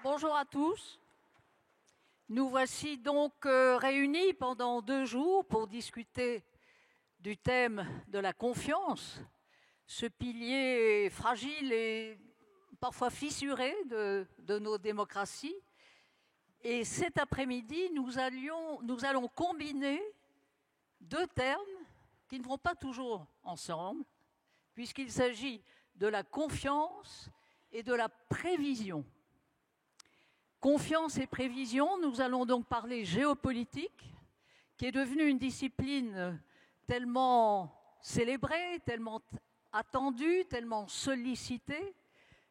Bonjour à tous. Nous voici donc réunis pendant 2 jours pour discuter du thème de la confiance, ce pilier fragile et parfois fissuré de nos démocraties. Et cet après-midi, nous allons combiner 2 termes qui ne vont pas toujours ensemble, puisqu'il s'agit de la confiance et de la prévision. Confiance et prévision, nous allons donc parler géopolitique, qui est devenue une discipline tellement célébrée, tellement attendue, tellement sollicitée,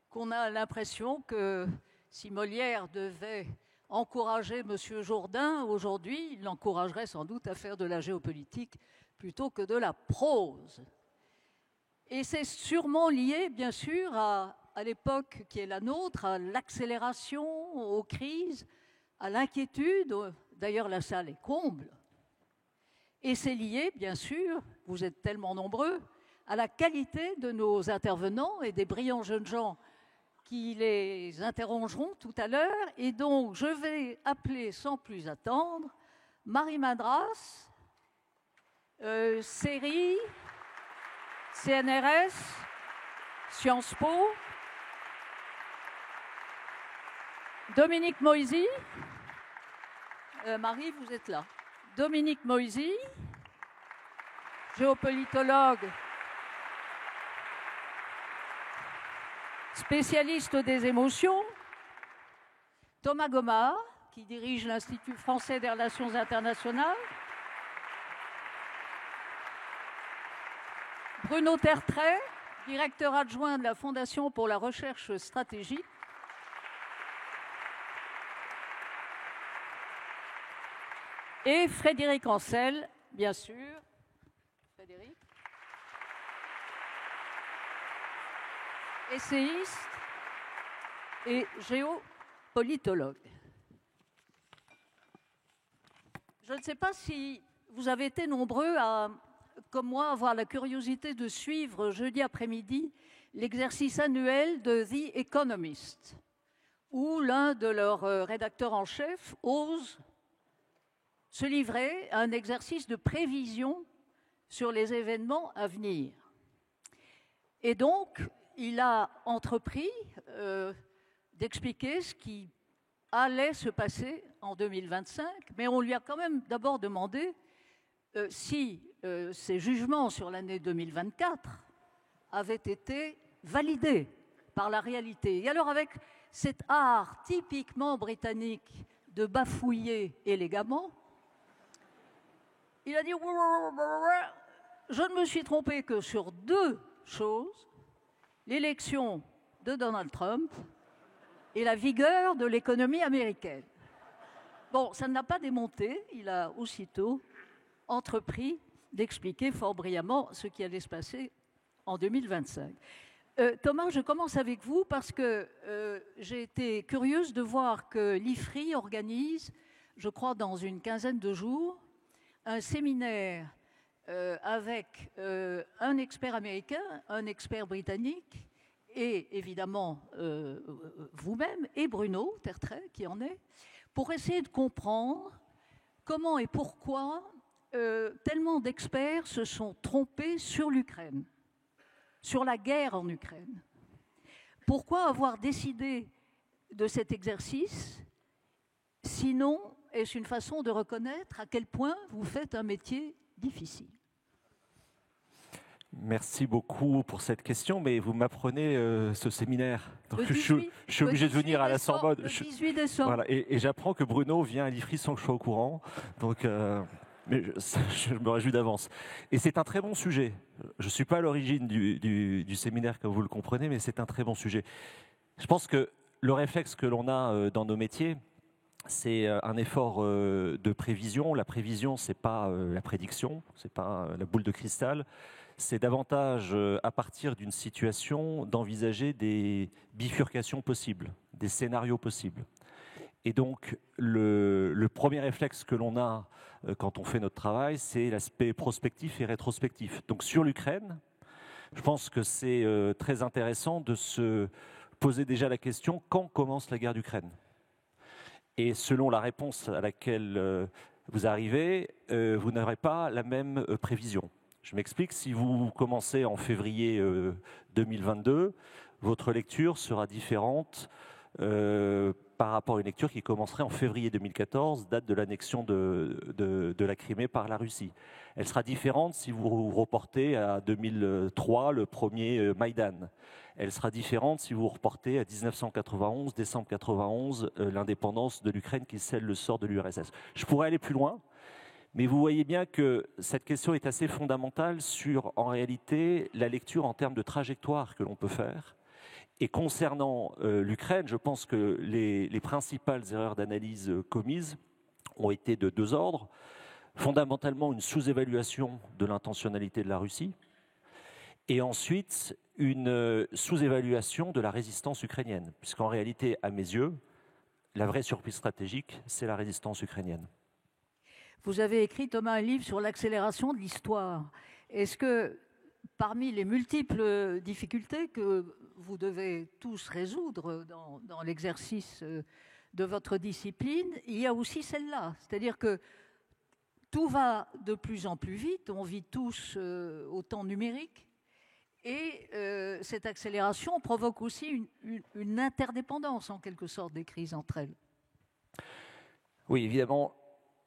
qu'on a l'impression que si Molière devait encourager M. Jourdain aujourd'hui, il l'encouragerait sans doute à faire de la géopolitique plutôt que de la prose. Et c'est sûrement lié, bien sûr, à l'époque qui est la nôtre, à l'accélération, aux crises, à l'inquiétude. D'ailleurs, la salle est comble. Et c'est lié, bien sûr, vous êtes tellement nombreux, à la qualité de nos intervenants et des brillants jeunes gens qui les interrogeront tout à l'heure. Et donc, je vais appeler sans plus attendre Marie Madras, CERI, CNRS, Sciences Po, Dominique Moisy. Marie, vous êtes là. Dominique Moisy, géopolitologue, spécialiste des émotions. Thomas Gomard, qui dirige l'Institut français des relations internationales. Bruno Tertrais, directeur adjoint de la Fondation pour la recherche stratégique. Et Frédéric Ancel, bien sûr. Frédéric. Essayiste et géopolitologue. Je ne sais pas si vous avez été nombreux à, comme moi, avoir la curiosité de suivre jeudi après-midi l'exercice annuel de The Economist, où l'un de leurs rédacteurs en chef ose se livrer à un exercice de prévision sur les événements à venir. Et donc, il a entrepris d'expliquer ce qui allait se passer en 2025, mais on lui a quand même d'abord demandé si ses jugements sur l'année 2024 avaient été validés par la réalité. Et alors, avec cet art typiquement britannique de bafouiller élégamment, il a dit « Je ne me suis trompé que sur 2 choses, l'élection de Donald Trump et la vigueur de l'économie américaine. » Bon, ça ne l'a pas démonté, il a aussitôt entrepris d'expliquer fort brillamment ce qui allait se passer en 2025. Thomas, je commence avec vous parce que j'ai été curieuse de voir que l'IFRI organise, je crois dans une quinzaine de jours, un séminaire avec un expert américain, un expert britannique et évidemment vous-même et Bruno Tertrais qui en est, pour essayer de comprendre comment et pourquoi tellement d'experts se sont trompés sur l'Ukraine, sur la guerre en Ukraine. Pourquoi avoir décidé de cet exercice, sinon est-ce une façon de reconnaître à quel point vous faites un métier difficile. Merci beaucoup pour cette question, mais vous m'apprenez ce séminaire. Donc je suis obligé de venir à la Sorbonne. Le 18 décembre. Voilà, et j'apprends que Bruno vient à l'IFRI sans que je sois au courant. Donc, mais je me réjouis d'avance. Et c'est un très bon sujet. Je ne suis pas à l'origine du séminaire, comme vous le comprenez, mais c'est un très bon sujet. Je pense que le réflexe que l'on a dans nos métiers, c'est un effort de prévision. La prévision, ce n'est pas la prédiction, ce n'est pas la boule de cristal. C'est davantage, à partir d'une situation, d'envisager des bifurcations possibles, des scénarios possibles. Et donc, le premier réflexe que l'on a quand on fait notre travail, c'est l'aspect prospectif et rétrospectif. Donc, sur l'Ukraine, je pense que c'est très intéressant de se poser déjà la question, quand commence la guerre d'Ukraine ? Et selon la réponse à laquelle vous arrivez, vous n'aurez pas la même prévision. Je m'explique, si vous commencez en février 2022, votre lecture sera différente par rapport à une lecture qui commencerait en février 2014, date de l'annexion de la Crimée par la Russie. Elle sera différente si vous vous reportez à 2003, le premier Maïdan. Elle sera différente si vous vous reportez à 1991, décembre 91, l'indépendance de l'Ukraine qui scelle le sort de l'URSS. Je pourrais aller plus loin. Mais vous voyez bien que cette question est assez fondamentale sur, en réalité, la lecture en termes de trajectoire que l'on peut faire. Et concernant l'Ukraine, je pense que les principales erreurs d'analyse commises ont été de deux ordres. Fondamentalement, une sous-évaluation de l'intentionnalité de la Russie. Et ensuite, une sous-évaluation de la résistance ukrainienne. Puisqu'en réalité, à mes yeux, la vraie surprise stratégique, c'est la résistance ukrainienne. Vous avez écrit, Thomas, un livre sur l'accélération de l'histoire. Est-ce que, parmi les multiples difficultés que vous devez tous résoudre dans l'exercice de votre discipline, il y a aussi celle-là? C'est-à-dire que tout va de plus en plus vite, on vit tous au temps numérique, et cette accélération provoque aussi une interdépendance, en quelque sorte, des crises entre elles. Oui, évidemment.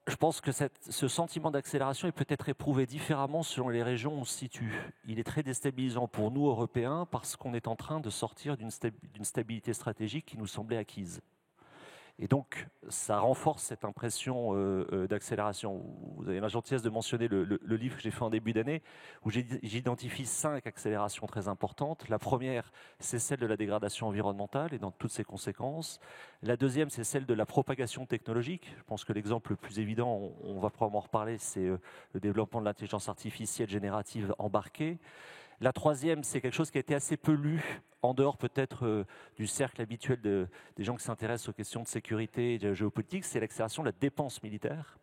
Je pense que ce sentiment d'accélération est peut-être éprouvé différemment selon les régions où on se situe. Il est très déstabilisant pour nous, Européens, parce qu'on est en train de sortir d'une stabilité stratégique qui nous semblait acquise. Et donc, ça renforce cette impression d'accélération. Vous avez la gentillesse de mentionner le livre que j'ai fait en début d'année, où j'identifie 5 accélérations très importantes. La première, c'est celle de la dégradation environnementale et dans toutes ses conséquences. La deuxième, c'est celle de la propagation technologique. Je pense que l'exemple le plus évident, on va probablement en reparler, c'est le développement de l'intelligence artificielle générative embarquée. La troisième, c'est quelque chose qui a été assez peu lu, en dehors peut-être du cercle habituel des gens qui s'intéressent aux questions de sécurité et de géopolitique, c'est l'accélération de la dépense militaire,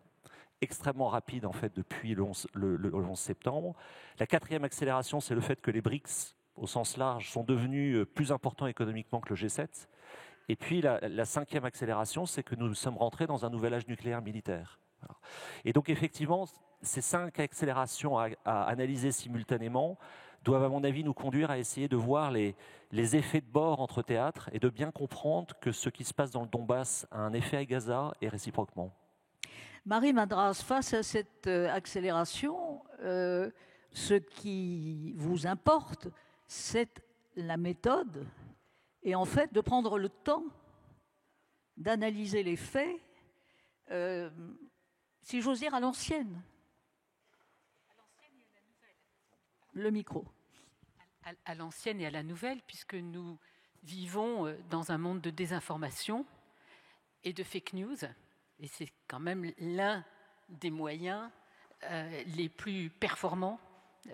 extrêmement rapide en fait depuis le 11 septembre. La quatrième accélération, c'est le fait que les BRICS, au sens large, sont devenus plus importants économiquement que le G7. Et puis la cinquième accélération, c'est que nous sommes rentrés dans un nouvel âge nucléaire militaire. Voilà. Et donc effectivement, ces 5 accélérations à analyser simultanément doivent, à mon avis, nous conduire à essayer de voir les effets de bord entre théâtres et de bien comprendre que ce qui se passe dans le Donbass a un effet à Gaza et réciproquement. Marie Madras, face à cette accélération, ce qui vous importe, c'est la méthode et en fait de prendre le temps d'analyser les faits, si j'ose dire, à l'ancienne. Le micro. À l'ancienne et à la nouvelle, puisque nous vivons dans un monde de désinformation et de fake news. Et c'est quand même l'un des moyens les plus performants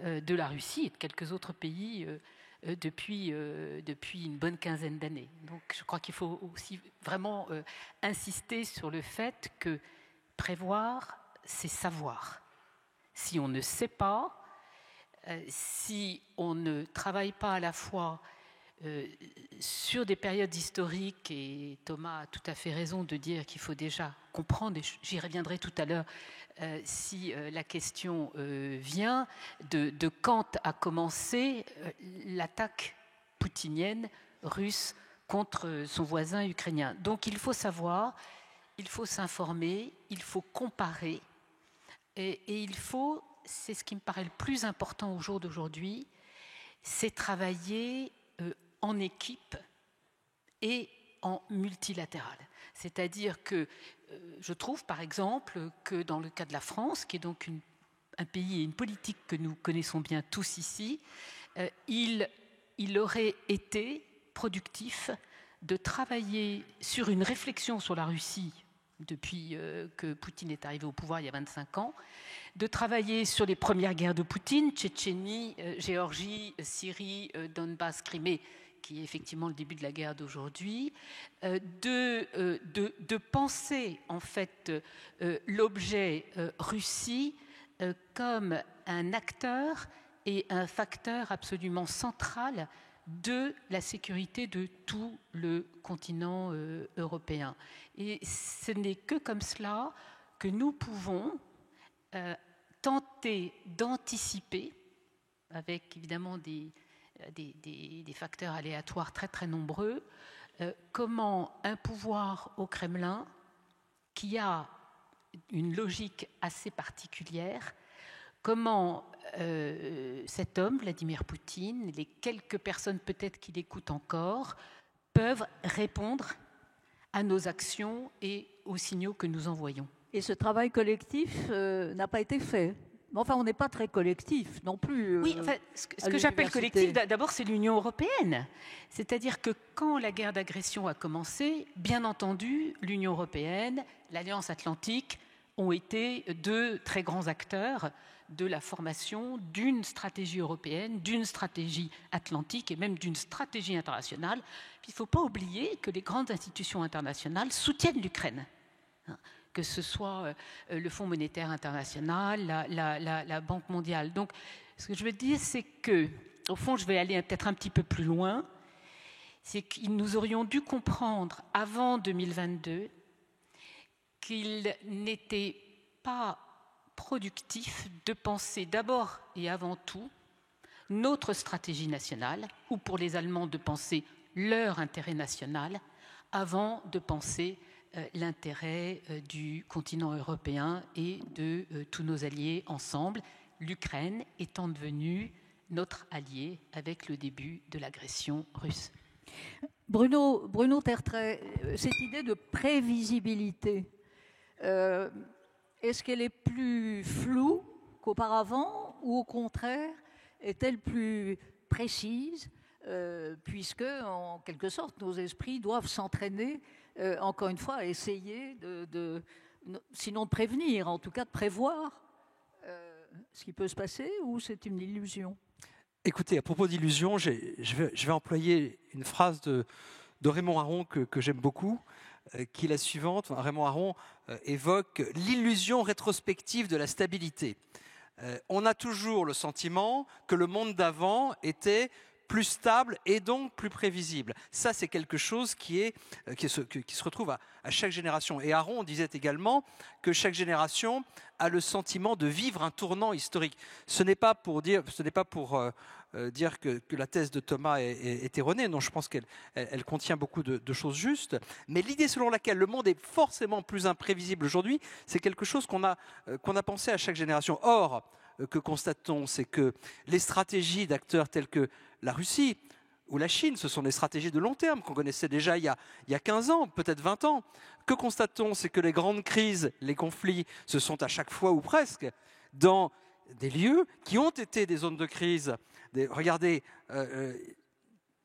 de la Russie et de quelques autres pays depuis une bonne quinzaine d'années. Donc je crois qu'il faut aussi vraiment insister sur le fait que prévoir, c'est savoir. Si on ne sait pas, si on ne travaille pas à la fois sur des périodes historiques, et Thomas a tout à fait raison de dire qu'il faut déjà comprendre, et j'y reviendrai tout à l'heure, si la question vient de quand a commencé l'attaque poutinienne russe contre son voisin ukrainien. Donc il faut savoir, il faut s'informer, il faut comparer, et il faut c'est ce qui me paraît le plus important au jour d'aujourd'hui, c'est travailler en équipe et en multilatéral. C'est-à-dire que je trouve, par exemple, que dans le cas de la France, qui est donc un pays et une politique que nous connaissons bien tous ici, il aurait été productif de travailler sur une réflexion sur la Russie depuis que Poutine est arrivé au pouvoir il y a 25 ans, de travailler sur les premières guerres de Poutine, Tchétchénie, Géorgie, Syrie, Donbass, Crimée, qui est effectivement le début de la guerre d'aujourd'hui, de penser en fait l'objet Russie comme un acteur et un facteur absolument central de la sécurité de tout le continent européen. Et ce n'est que comme cela que nous pouvons tenter d'anticiper, avec évidemment des facteurs aléatoires très très nombreux, comment un pouvoir au Kremlin, qui a une logique assez particulière, comment cet homme, Vladimir Poutine, les quelques personnes peut-être qui l'écoutent encore, peuvent répondre à nos actions et aux signaux que nous envoyons. Et ce travail collectif n'a pas été fait. Enfin, on n'est pas très collectif non plus. Oui, enfin, ce que j'appelle collectif, d'abord, c'est l'Union européenne. C'est-à-dire que quand la guerre d'agression a commencé, bien entendu, l'Union européenne, l'Alliance atlantique ont été deux très grands acteurs de la formation d'une stratégie européenne, d'une stratégie atlantique et même d'une stratégie internationale. Il ne faut pas oublier que les grandes institutions internationales soutiennent l'Ukraine. Que ce soit le Fonds monétaire international, la Banque mondiale. Donc, ce que je veux dire, c'est que, au fond, je vais aller peut-être un petit peu plus loin, c'est que nous aurions dû comprendre avant 2022 qu'il n'était pas productif de penser d'abord et avant tout notre stratégie nationale, ou pour les Allemands de penser leur intérêt national, avant de penser l'intérêt du continent européen et de tous nos alliés ensemble, l'Ukraine étant devenue notre allié avec le début de l'agression russe. Bruno Tertrais, cette idée de prévisibilité, est-ce qu'elle est plus floue qu'auparavant ou au contraire est-elle plus précise puisque en quelque sorte nos esprits doivent s'entraîner encore une fois à essayer sinon de prévenir, en tout cas de prévoir ce qui peut se passer, ou c'est une illusion? Écoutez, à propos d'illusion, je vais employer une phrase de Raymond Aron que j'aime beaucoup, qui est la suivante. Raymond Aron évoque l'illusion rétrospective de la stabilité. On a toujours le sentiment que le monde d'avant était plus stable et donc plus prévisible. Ça, c'est quelque chose qui se retrouve à chaque génération. Et Aron disait également que chaque génération a le sentiment de vivre un tournant historique. Ce n'est pas pour dire que la thèse de Thomas est erronée. Non, je pense qu'elle contient beaucoup de choses justes. Mais l'idée selon laquelle le monde est forcément plus imprévisible aujourd'hui, c'est quelque chose qu'on a pensé à chaque génération. Or, que constate-t-on, c'est que les stratégies d'acteurs tels que la Russie ou la Chine, ce sont des stratégies de long terme qu'on connaissait déjà il y a 15 ans, peut-être 20 ans. Que constate-t-on, c'est que les grandes crises, les conflits, se sont à chaque fois ou presque dans des lieux qui ont été des zones de crise. Regardez,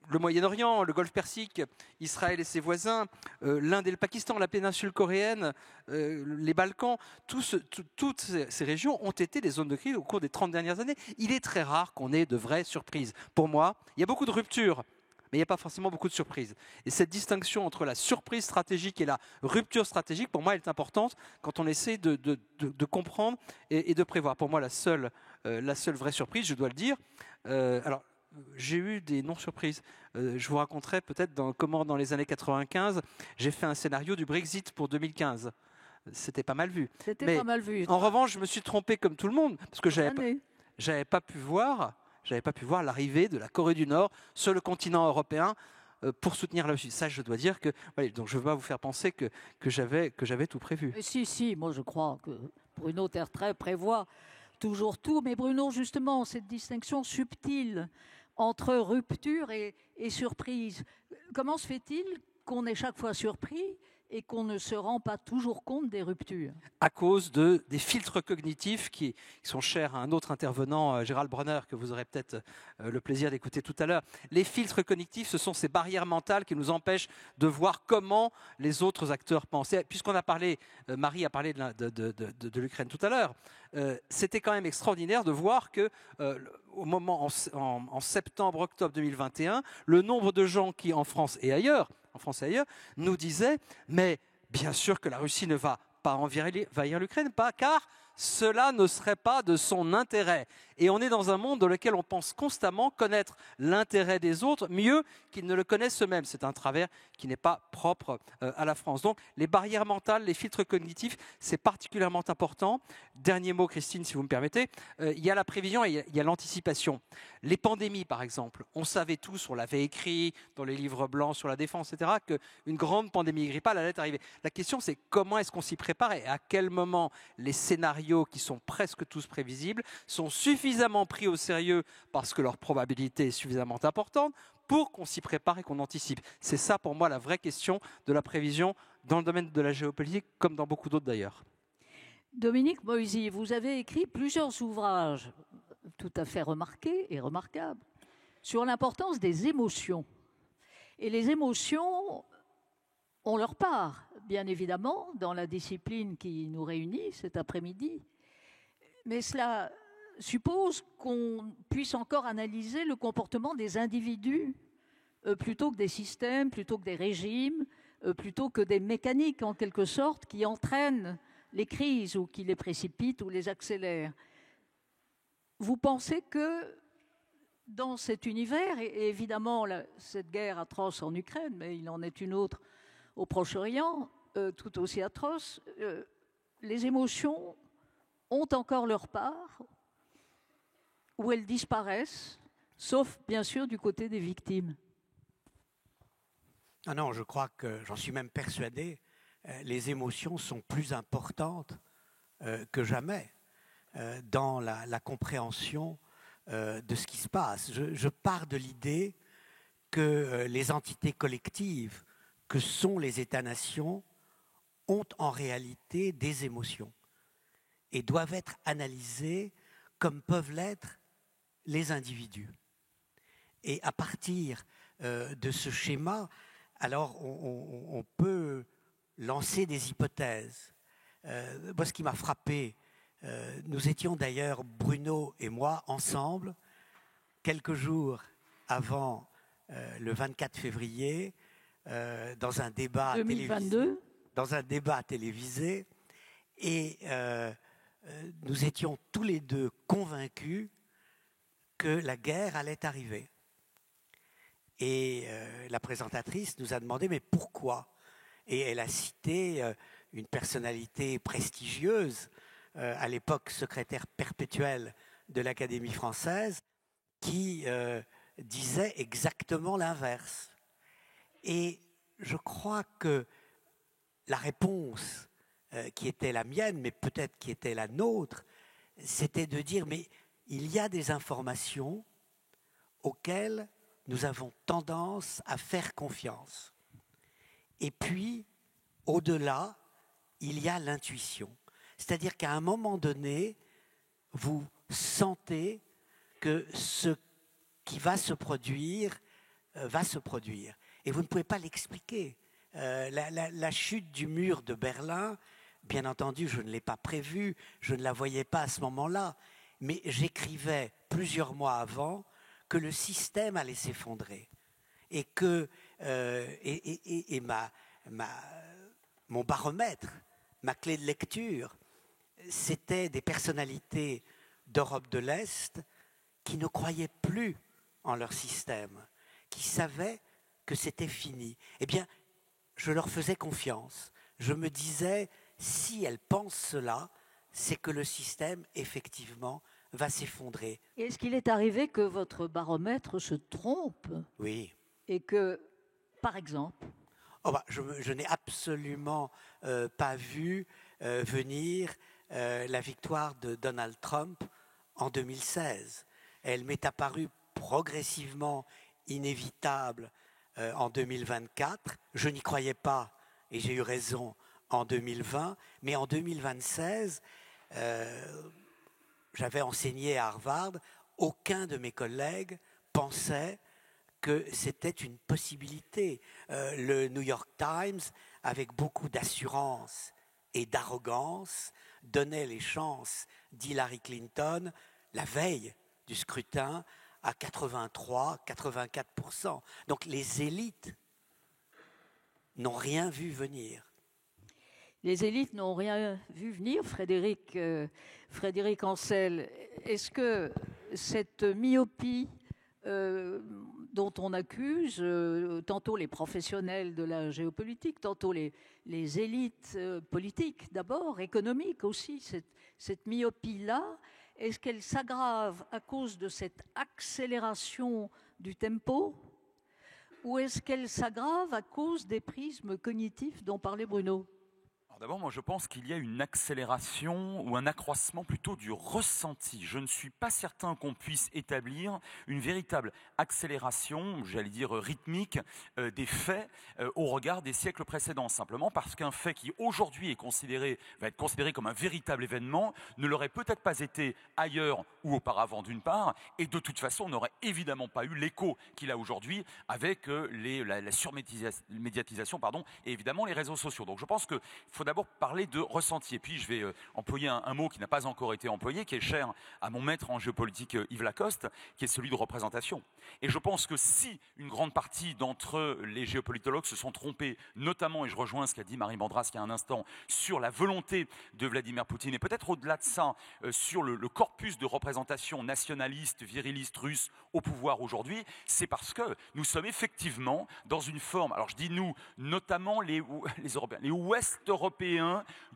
le Moyen-Orient, le Golfe Persique, Israël et ses voisins, l'Inde et le Pakistan, la péninsule coréenne, les Balkans, toutes ces régions ont été des zones de crise au cours des 30 dernières années. Il est très rare qu'on ait de vraies surprises. Pour moi, il y a beaucoup de ruptures, mais il n'y a pas forcément beaucoup de surprises. Et cette distinction entre la surprise stratégique et la rupture stratégique, pour moi, elle est importante quand on essaie de comprendre et de prévoir. Pour moi, la seule vraie surprise, je dois le dire, j'ai eu des non-surprises. Je vous raconterai peut-être comment, dans les années 95, j'ai fait un scénario du Brexit pour 2015. C'était pas mal vu. C'était pas mal vu. En revanche, je me suis trompé comme tout le monde, parce que j'avais pas pu voir l'arrivée de la Corée du Nord sur le continent européen pour soutenir la Russie. Ça, je dois dire que... Voilà, donc je ne veux pas vous faire penser que j'avais tout prévu. Si, moi je crois que Bruno Tertrais prévoit toujours tout. Mais Bruno, justement, cette distinction subtile entre rupture et surprise, comment se fait-il qu'on est chaque fois surpris et qu'on ne se rend pas toujours compte des ruptures? À cause des filtres cognitifs qui sont chers à un autre intervenant, Gérald Bronner, que vous aurez peut-être le plaisir d'écouter tout à l'heure. Les filtres cognitifs, ce sont ces barrières mentales qui nous empêchent de voir comment les autres acteurs pensent. Puisqu'on a parlé, Marie a parlé de l'Ukraine tout à l'heure, c'était quand même extraordinaire de voir que au moment en septembre-octobre 2021, le nombre de gens qui, en France et ailleurs, nous disaient « mais bien sûr que la Russie ne va pas envahir l'Ukraine, car cela ne serait pas de son intérêt. » Et on est dans un monde dans lequel on pense constamment connaître l'intérêt des autres mieux qu'ils ne le connaissent eux-mêmes. C'est un travers qui n'est pas propre à la France. Donc les barrières mentales, les filtres cognitifs, c'est particulièrement important. Dernier mot, Christine, si vous me permettez. Il y a la prévision et il y a l'anticipation. Les pandémies, par exemple, on savait tous, on l'avait écrit dans les livres blancs sur la défense, etc., qu'une grande pandémie grippale allait arriver. La question, c'est comment est-ce qu'on s'y prépare et à quel moment les scénarios, qui sont presque tous prévisibles, sont suffisamment pris au sérieux parce que leur probabilité est suffisamment importante pour qu'on s'y prépare et qu'on anticipe. C'est ça, pour moi, la vraie question de la prévision dans le domaine de la géopolitique, comme dans beaucoup d'autres d'ailleurs. Dominique Moisy, vous avez écrit plusieurs ouvrages tout à fait remarqués et remarquables sur l'importance des émotions. Et les émotions ont leur part, bien évidemment, dans la discipline qui nous réunit cet après-midi. Mais cela suppose qu'on puisse encore analyser le comportement des individus plutôt que des systèmes, plutôt que des régimes, plutôt que des mécaniques, en quelque sorte, qui entraînent les crises ou qui les précipitent ou les accélèrent. Vous pensez que dans cet univers, et évidemment cette guerre atroce en Ukraine, mais il en est une autre au Proche-Orient, tout aussi atroce, les émotions ont encore leur part, où elles disparaissent, sauf bien sûr du côté des victimes? Ah non, je crois que, j'en suis même persuadé, les émotions sont plus importantes que jamais dans la compréhension de ce qui se passe. Je pars de l'idée que les entités collectives que sont les États-nations ont en réalité des émotions et doivent être analysées comme peuvent l'être les individus. Et à partir de ce schéma, alors on peut lancer des hypothèses. Moi, ce qui m'a frappé, nous étions d'ailleurs, Bruno et moi, ensemble, quelques jours avant le 24 février, dans un débat 2022. télévisé, et nous étions tous les deux convaincus que la guerre allait arriver. Et la présentatrice nous a demandé « mais pourquoi ?» Et elle a cité une personnalité prestigieuse, à l'époque secrétaire perpétuelle de l'Académie française, qui disait exactement l'inverse. Et je crois que la réponse qui était la mienne, mais peut-être qui était la nôtre, c'était de dire « mais il y a des informations auxquelles nous avons tendance à faire confiance. Et puis, au-delà, il y a l'intuition. C'est-à-dire qu'à un moment donné, vous sentez que ce qui va se produire, Et vous ne pouvez pas l'expliquer. La chute du mur de Berlin, bien entendu, je ne l'ai pas prévue, je ne la voyais pas à ce moment-là, mais j'écrivais plusieurs mois avant que le système allait s'effondrer et que mon baromètre, ma clé de lecture, c'était des personnalités d'Europe de l'Est qui ne croyaient plus en leur système, qui savaient que c'était fini. Eh bien, je leur faisais confiance. Je me disais, si elles pensent cela, c'est que le système, effectivement, va s'effondrer. Est-ce qu'il est arrivé que votre baromètre se trompe? Oui. Et que, par exemple... je n'ai absolument pas vu venir la victoire de Donald Trump en 2016. Elle m'est apparue progressivement inévitable en 2024. Je n'y croyais pas et j'ai eu raison en 2020. Mais en 2026, j'avais enseigné à Harvard. Aucun de mes collègues pensait que c'était une possibilité. Le New York Times, avec beaucoup d'assurance et d'arrogance, donnait les chances d'Hillary Clinton la veille du scrutin à 83-84%. Donc les élites n'ont rien vu venir. Les élites n'ont rien vu venir, Frédéric Ancel. Est-ce que cette myopie dont on accuse tantôt les professionnels de la géopolitique, tantôt les élites politiques d'abord, économiques aussi, cette myopie-là, est-ce qu'elle s'aggrave à cause de cette accélération du tempo ou est-ce qu'elle s'aggrave à cause des prismes cognitifs dont parlait Bruno ? D'abord, moi je pense qu'il y a une accélération ou un accroissement plutôt du ressenti. Je ne suis pas certain qu'on puisse établir une véritable accélération, j'allais dire rythmique, des faits au regard des siècles précédents. Simplement parce qu'un fait qui aujourd'hui va être considéré comme un véritable événement ne l'aurait peut-être pas été ailleurs ou auparavant d'une part, et de toute façon n'aurait évidemment pas eu l'écho qu'il a aujourd'hui avec la surmédiatisation et évidemment les réseaux sociaux. Donc je pense qu'il faut d'abord parler de ressenti. Et puis je vais employer un mot qui n'a pas encore été employé, qui est cher à mon maître en géopolitique Yves Lacoste, qui est celui de représentation. Et je pense que si une grande partie d'entre les géopolitologues se sont trompés, notamment, et je rejoins ce qu'a dit Marie Mandras il y a un instant, sur la volonté de Vladimir Poutine, et peut-être au-delà de ça, sur le corpus de représentation nationaliste, viriliste, russe au pouvoir aujourd'hui, c'est parce que nous sommes effectivement dans une forme, alors je dis nous, notamment les Européens, les Ouest-Européens,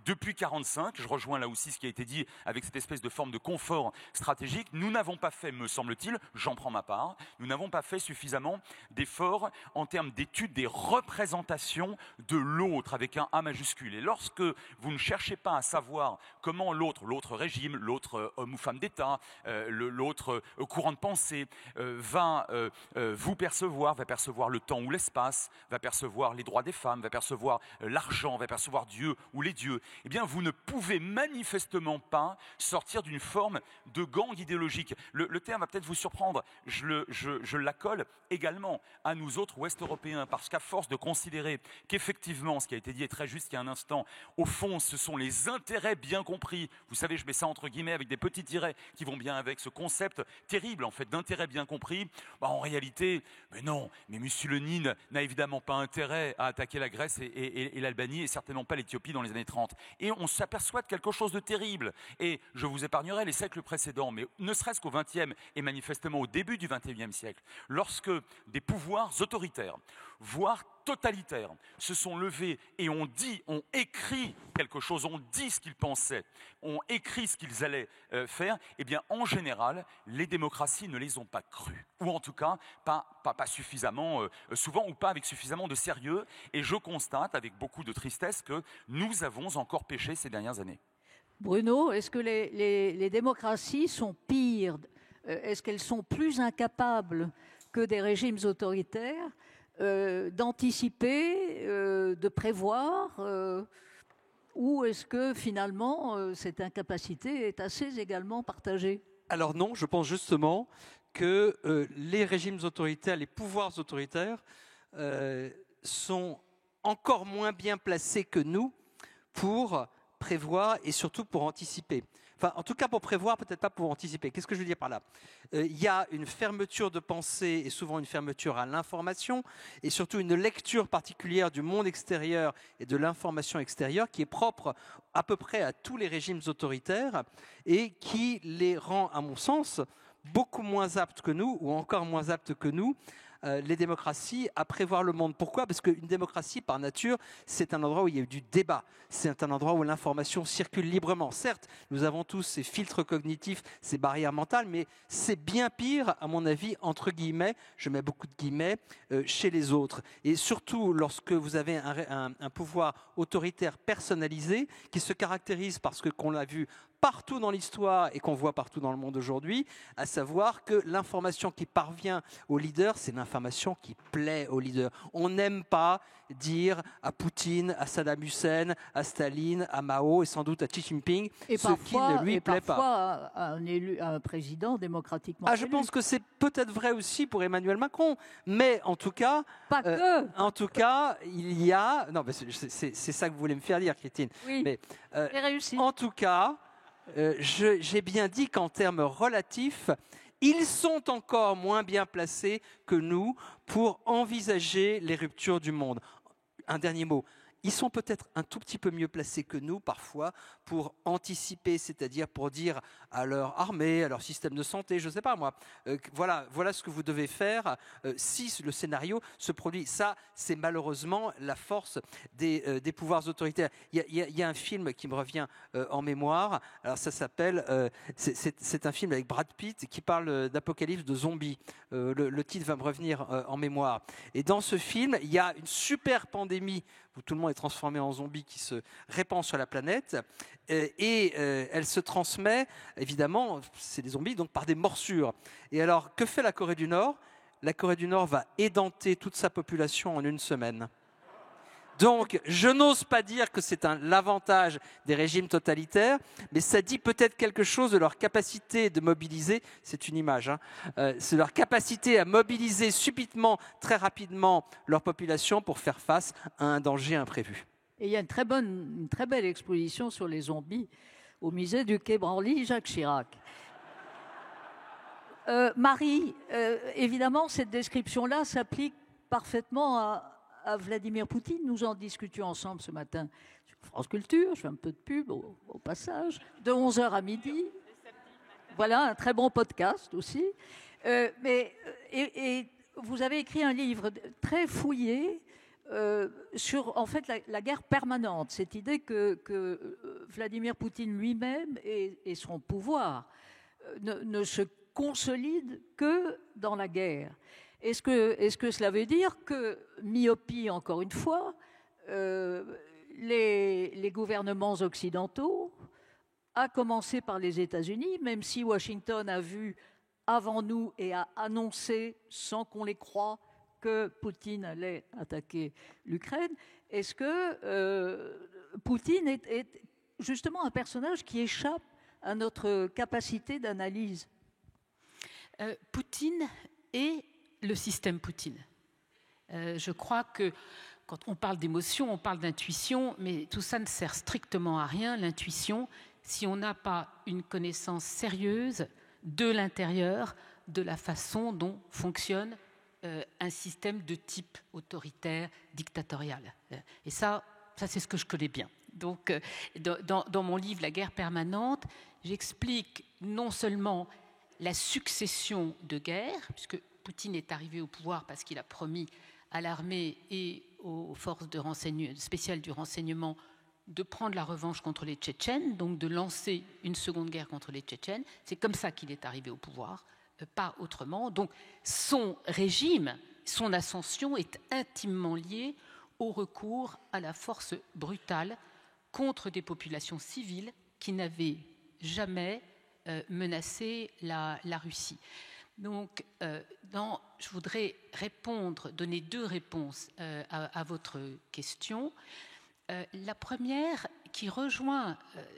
depuis 1945, je rejoins là aussi ce qui a été dit avec cette espèce de forme de confort stratégique, nous n'avons pas fait, me semble-t-il, j'en prends ma part, nous n'avons pas fait suffisamment d'efforts en termes d'études des représentations de l'autre avec un A majuscule. Et lorsque vous ne cherchez pas à savoir comment l'autre régime, l'autre homme ou femme d'État, l'autre courant de pensée va vous percevoir, va percevoir le temps ou l'espace, va percevoir les droits des femmes, va percevoir l'argent, va percevoir Dieu ou les dieux, eh bien vous ne pouvez manifestement pas sortir d'une forme de gang idéologique. Le terme va peut-être vous surprendre, je l'accole également à nous autres Ouest-Européens, parce qu'à force de considérer qu'effectivement, ce qui a été dit est très juste il y a un instant, au fond ce sont les intérêts bien compris, vous savez je mets ça entre guillemets avec des petits tirets qui vont bien avec ce concept terrible en fait d'intérêt bien compris, en réalité, mais non, mais Mussolini n'a évidemment pas intérêt à attaquer la Grèce et l'Albanie et certainement pas l'Éthiopie dans les années 30. Et on s'aperçoit de quelque chose de terrible. Et je vous épargnerai les siècles précédents, mais ne serait-ce qu'au XXe et manifestement au début du XXIe siècle, lorsque des pouvoirs autoritaires, voire totalitaires, se sont levés et ont écrit quelque chose, ont dit ce qu'ils pensaient, ont écrit ce qu'ils allaient faire, eh bien en général, les démocraties ne les ont pas crues. Ou en tout cas, pas suffisamment souvent ou pas avec suffisamment de sérieux. Et je constate avec beaucoup de tristesse que nous avons encore péché ces dernières années. Bruno, est-ce que les démocraties sont pires ? Est-ce qu'elles sont plus incapables que des régimes autoritaires d'anticiper, de prévoir ou est-ce que finalement cette incapacité est assez également partagée ? Alors non, je pense justement que les régimes autoritaires, les pouvoirs autoritaires sont encore moins bien placés que nous pour prévoir et surtout pour anticiper. Enfin, en tout cas pour prévoir, peut-être pas pour anticiper. Qu'est-ce que je veux dire par là ? Il y a une fermeture de pensée et souvent une fermeture à l'information et surtout une lecture particulière du monde extérieur et de l'information extérieure qui est propre à peu près à tous les régimes autoritaires et qui les rend, à mon sens, beaucoup moins aptes que nous ou encore moins aptes que nous les démocraties à prévoir le monde. Pourquoi ? Parce qu'une démocratie, par nature, c'est un endroit où il y a du débat. C'est un endroit où l'information circule librement. Certes, nous avons tous ces filtres cognitifs, ces barrières mentales, mais c'est bien pire, à mon avis, entre guillemets, je mets beaucoup de guillemets, chez les autres. Et surtout, lorsque vous avez un pouvoir autoritaire personnalisé qui se caractérise parce qu'on l'a vu partout dans l'histoire et qu'on voit partout dans le monde aujourd'hui, à savoir que l'information qui parvient aux leaders, c'est l'information qui plaît aux leaders. On n'aime pas dire à Poutine, à Saddam Hussein, à Staline, à Mao et sans doute à Xi Jinping ce qui ne lui plaît pas. À un président démocratiquement élu. Je pense que c'est peut-être vrai aussi pour Emmanuel Macron, mais en tout cas, pas que. En tout cas, il y a. Non, mais c'est ça que vous voulez me faire dire, Christine. Oui. Mais j'ai réussi. En tout cas. J'ai bien dit qu'en termes relatifs, ils sont encore moins bien placés que nous pour envisager les ruptures du monde. Un dernier mot. Ils sont peut-être un tout petit peu mieux placés que nous, parfois, pour anticiper, c'est-à-dire pour dire à leur armée, à leur système de santé, je ne sais pas moi, voilà ce que vous devez faire si le scénario se produit. Ça, c'est malheureusement la force des pouvoirs autoritaires. Il y a un film qui me revient en mémoire, alors ça s'appelle, c'est un film avec Brad Pitt qui parle d'apocalypse de zombies. Le titre va me revenir en mémoire. Et dans ce film, il y a une super pandémie où tout le monde est transformé en zombie qui se répand sur la planète et elle se transmet, évidemment, c'est des zombies, donc par des morsures. Et alors, que fait la Corée du Nord ? La Corée du Nord va édenter toute sa population en une semaine. Donc, je n'ose pas dire que c'est l'avantage des régimes totalitaires, mais ça dit peut-être quelque chose de leur capacité de mobiliser, c'est une image, c'est leur capacité à mobiliser subitement, très rapidement, leur population pour faire face à un danger imprévu. Et il y a une très belle exposition sur les zombies au musée du Quai Branly, Jacques Chirac. Marie, évidemment, cette description-là s'applique parfaitement à Vladimir Poutine. Nous en discutions ensemble ce matin sur France Culture. Je fais un peu de pub au passage, de 11h à midi. Voilà, un très bon podcast aussi. Et vous avez écrit un livre très fouillé sur en fait la guerre permanente, cette idée que Vladimir Poutine lui-même et son pouvoir ne se consolident que dans la guerre. Est-ce que cela veut dire que, myopie encore une fois, les gouvernements occidentaux, à commencer par les États-Unis, même si Washington a vu avant nous et a annoncé, sans qu'on les croie, que Poutine allait attaquer l'Ukraine, est-ce que Poutine est justement un personnage qui échappe à notre capacité d'analyse ? Poutine est le système Poutine. Je crois que quand on parle d'émotion, on parle d'intuition, mais tout ça ne sert strictement à rien, l'intuition, si on n'a pas une connaissance sérieuse de l'intérieur, de la façon dont fonctionne un système de type autoritaire, dictatorial. Et ça c'est ce que je connais bien. Donc, dans mon livre « La guerre permanente », j'explique non seulement la succession de guerres, puisque Poutine est arrivé au pouvoir parce qu'il a promis à l'armée et aux forces spéciales du renseignement de prendre la revanche contre les Tchétchènes, donc de lancer une seconde guerre contre les Tchétchènes. C'est comme ça qu'il est arrivé au pouvoir, pas autrement. Donc son régime, son ascension est intimement liée au recours à la force brutale contre des populations civiles qui n'avaient jamais menacé la Russie. Donc, je voudrais donner deux réponses à votre question. La première, qui rejoint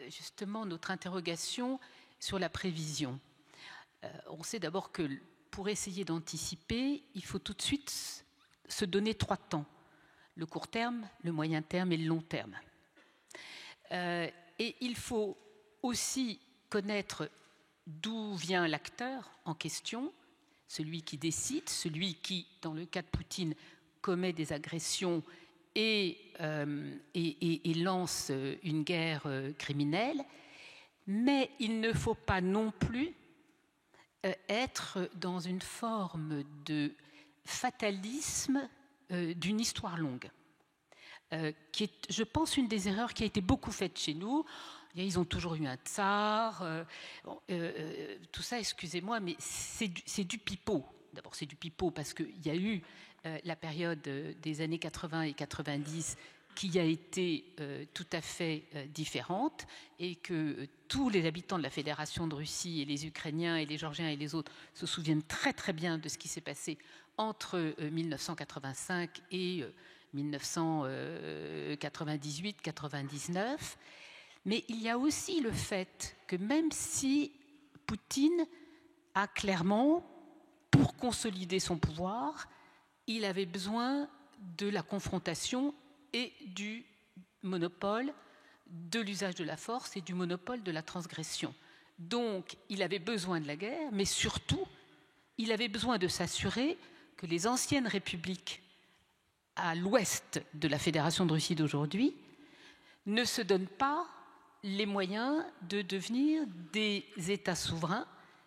justement notre interrogation sur la prévision. On sait d'abord que pour essayer d'anticiper, il faut tout de suite se donner 3 temps. Le court terme, le moyen terme et le long terme. Et il faut aussi connaître d'où vient l'acteur en question, celui qui décide, celui qui, dans le cas de Poutine, commet des agressions et lance une guerre criminelle. Mais il ne faut pas non plus être dans une forme de fatalisme d'une histoire longue, qui est, je pense, une des erreurs qui a été beaucoup faite chez nous. Ils ont toujours eu un tsar, tout ça, excusez-moi, mais c'est du pipeau. D'abord, c'est du pipeau parce qu'il y a eu la période des années 80 et 90 qui a été tout à fait différente, et que tous les habitants de la Fédération de Russie, et les Ukrainiens et les Géorgiens et les autres, se souviennent très très bien de ce qui s'est passé entre 1985 et 1998-99. Mais il y a aussi le fait que même si Poutine a clairement, pour consolider son pouvoir, il avait besoin de la confrontation et du monopole de l'usage de la force et du monopole de la transgression. Donc, il avait besoin de la guerre, mais surtout, il avait besoin de s'assurer que les anciennes républiques à l'ouest de la Fédération de Russie d'aujourd'hui ne se donnent pas les moyens de devenir des États souverains,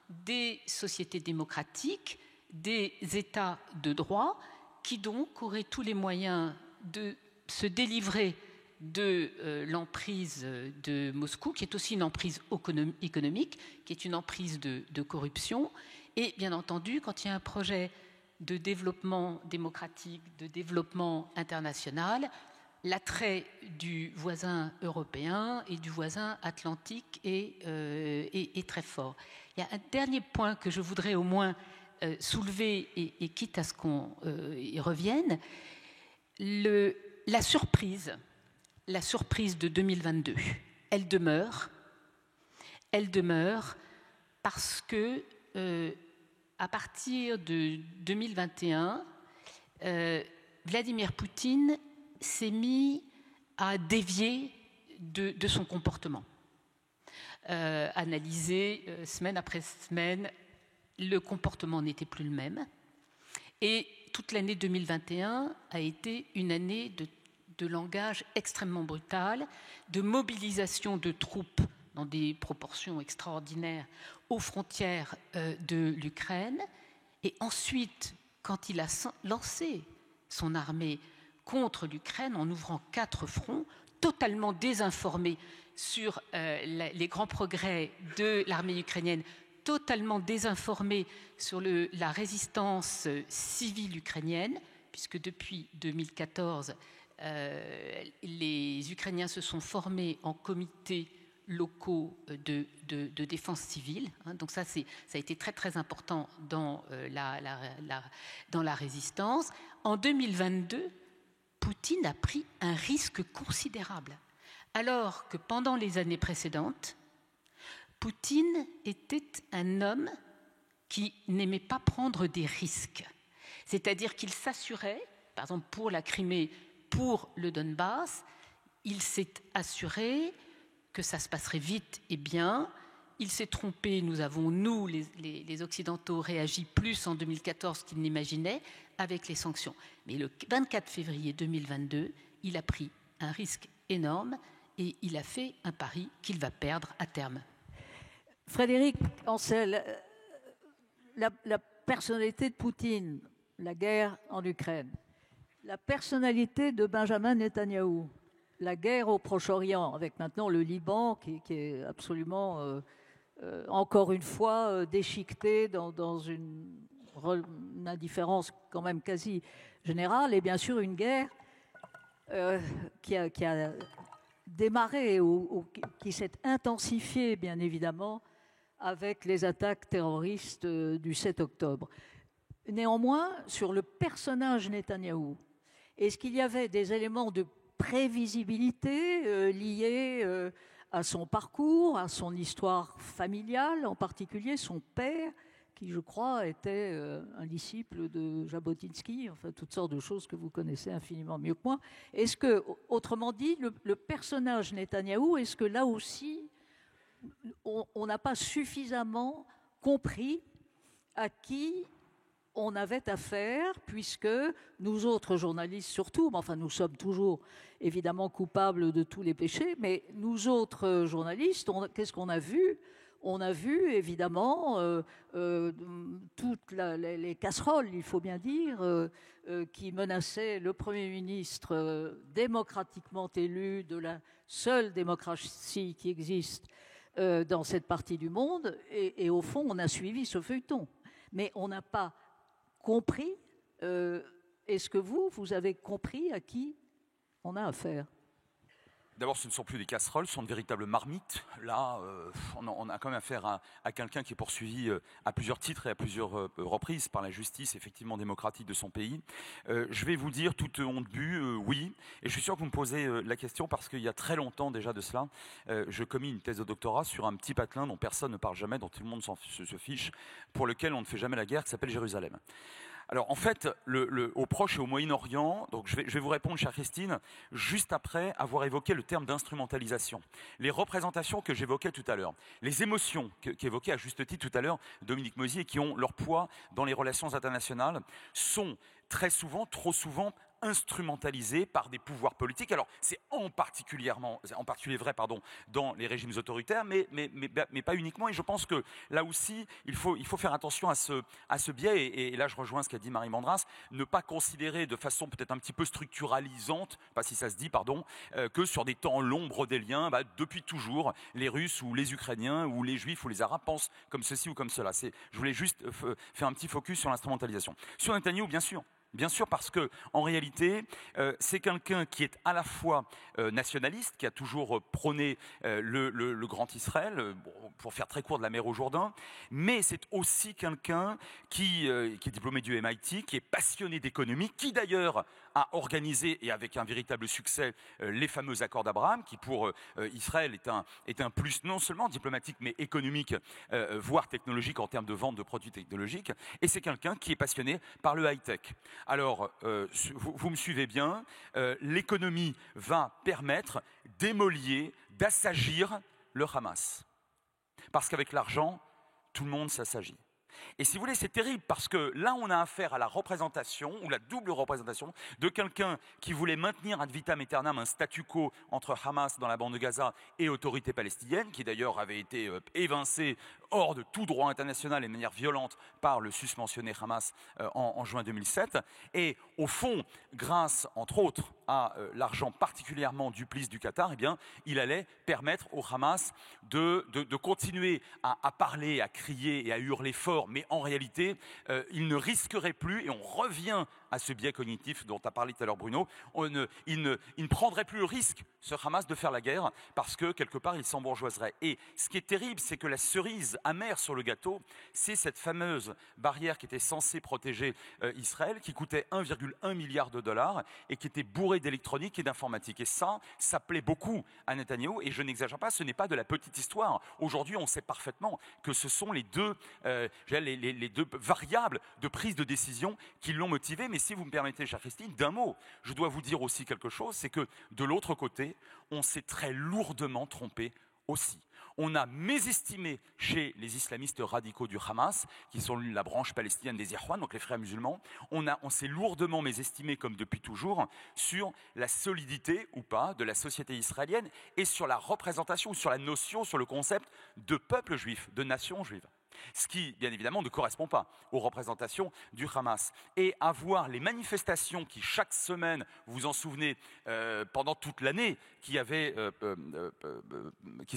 des sociétés démocratiques, des États de droit, qui donc auraient tous les moyens de se délivrer de l'emprise de Moscou, qui est aussi une emprise économique, qui est une emprise de corruption. Et bien entendu, quand il y a un projet de développement démocratique, de développement international, l'attrait du voisin européen et du voisin atlantique est très fort. Il y a un dernier point que je voudrais au moins soulever, et quitte à ce qu'on y revienne, la surprise de 2022, elle demeure parce que à partir de 2021, Vladimir Poutine s'est mis à dévier de son comportement. Analysé semaine après semaine, le comportement n'était plus le même. Et toute l'année 2021 a été une année de langage extrêmement brutal, de mobilisation de troupes dans des proportions extraordinaires aux frontières de l'Ukraine. Et ensuite, quand il a lancé son armée contre l'Ukraine en ouvrant 4 fronts, totalement désinformé sur les grands progrès de l'armée ukrainienne, totalement désinformé sur la résistance civile ukrainienne, puisque depuis 2014, les Ukrainiens se sont formés en comités locaux de défense civile. Donc ça a été très très important dans la résistance. En 2022, Poutine a pris un risque considérable, alors que pendant les années précédentes, Poutine était un homme qui n'aimait pas prendre des risques. C'est-à-dire qu'il s'assurait, par exemple pour la Crimée, pour le Donbass, il s'est assuré que ça se passerait vite et bien. Il s'est trompé, nous, les Occidentaux, réagi plus en 2014 qu'ils n'imaginaient avec les sanctions. Mais le 24 février 2022, il a pris un risque énorme et il a fait un pari qu'il va perdre à terme. Frédéric Ancel, la personnalité de Poutine, la guerre en Ukraine, la personnalité de Benjamin Netanyahou, la guerre au Proche-Orient, avec maintenant le Liban qui est absolument, encore une fois, déchiqueté dans une indifférence quand même quasi générale, et bien sûr une guerre qui a démarré ou qui s'est intensifiée, bien évidemment, avec les attaques terroristes du 7 octobre. Néanmoins, sur le personnage Netanyahou, est-ce qu'il y avait des éléments de prévisibilité liés à son parcours, à son histoire familiale, en particulier son père, qui, je crois, était un disciple de Jabotinsky, enfin toutes sortes de choses que vous connaissez infiniment mieux que moi. Est-ce que, autrement dit, le personnage Netanyahou, est-ce que là aussi, on n'a pas suffisamment compris à qui on avait affaire, puisque nous autres journalistes surtout, mais enfin nous sommes toujours évidemment coupables de tous les péchés, mais nous autres journalistes, qu'est-ce qu'on a vu ? on a vu évidemment toutes les casseroles, il faut bien dire, qui menaçaient le Premier ministre démocratiquement élu de la seule démocratie qui existe dans cette partie du monde. Et au fond, on a suivi ce feuilleton. Mais on n'a pas compris. Est-ce que vous avez compris à qui on a affaire ? D'abord, ce ne sont plus des casseroles, ce sont de véritables marmites. Là, on a quand même affaire à quelqu'un qui est poursuivi à plusieurs titres et à plusieurs reprises par la justice, effectivement, démocratique de son pays. Je vais vous dire, toute honte bue, oui. Et je suis sûr que vous me posez la question parce qu'il y a très longtemps déjà de cela, je commis une thèse de doctorat sur un petit patelin dont personne ne parle jamais, dont tout le monde se fiche, pour lequel on ne fait jamais la guerre, qui s'appelle Jérusalem. Alors en fait, au Proche et au Moyen-Orient, donc je vais vous répondre, chère Christine, juste après avoir évoqué le terme d'instrumentalisation. Les représentations que j'évoquais tout à l'heure, les émotions qu'évoquait à juste titre tout à l'heure Dominique Mosier, qui ont leur poids dans les relations internationales, sont très souvent, trop souvent, instrumentalisés par des pouvoirs politiques. Alors, c'est en particulier vrai dans les régimes autoritaires, mais pas uniquement. Et je pense que là aussi, il faut faire attention à ce biais. Et là, je rejoins ce qu'a dit Marie Mandras, ne pas considérer de façon peut-être un petit peu structuralisante, pas si ça se dit, que sur des temps longs brodéliens, depuis toujours, les Russes ou les Ukrainiens ou les Juifs ou les Arabes pensent comme ceci ou comme cela. Je voulais juste faire un petit focus sur l'instrumentalisation. Sur Netanyahou, bien sûr. Bien sûr, parce que en réalité, c'est quelqu'un qui est à la fois nationaliste, qui a toujours prôné le grand Israël, pour faire très court, de la mer au Jourdain, mais c'est aussi quelqu'un qui est diplômé du MIT, qui est passionné d'économie, qui d'ailleurs a organisé, et avec un véritable succès, les fameux accords d'Abraham, qui pour Israël est un plus non seulement diplomatique, mais économique, voire technologique en termes de vente de produits technologiques. Et c'est quelqu'un qui est passionné par le high-tech. Alors, vous me suivez bien, l'économie va permettre d'émolier, d'assagir le Hamas. Parce qu'avec l'argent, tout le monde s'assagit. Et si vous voulez, c'est terrible parce que là, on a affaire à la représentation, ou la double représentation, de quelqu'un qui voulait maintenir ad vitam aeternam un statu quo entre Hamas dans la bande de Gaza et autorité palestinienne, qui d'ailleurs avait été évincé hors de tout droit international et de manière violente par le susmentionné Hamas en juin 2007. Et au fond, grâce, entre autres, à l'argent particulièrement duplice du Qatar, eh bien, il allait permettre au Hamas de continuer à parler, à crier et à hurler fort, mais en réalité, il ne risquerait plus, et on revient à ce biais cognitif dont a parlé tout à l'heure Bruno, il ne prendrait plus le risque, ce Hamas, de faire la guerre, parce que quelque part, il s'embourgeoiserait. Et ce qui est terrible, c'est que la cerise amère sur le gâteau, c'est cette fameuse barrière qui était censée protéger Israël, qui coûtait 1,1 milliard de dollars et qui était bourrée d'électronique et d'informatique. Et ça plaît beaucoup à Netanyahou, et je n'exagère pas, ce n'est pas de la petite histoire. Aujourd'hui, on sait parfaitement que ce sont les deux variables de prise de décision qui l'ont motivé. Mais si vous me permettez, chère Christine, d'un mot, je dois vous dire aussi quelque chose, c'est que de l'autre côté, on s'est très lourdement trompé aussi. On a mésestimé chez les islamistes radicaux du Hamas, qui sont la branche palestinienne des Ikhwan, donc les frères musulmans, on s'est lourdement mésestimé, comme depuis toujours, sur la solidité ou pas de la société israélienne et sur la représentation, sur la notion, sur le concept de peuple juif, de nation juive. Ce qui, bien évidemment, ne correspond pas aux représentations du Hamas. Et à voir les manifestations qui, chaque semaine, vous vous en souvenez, pendant toute l'année, qui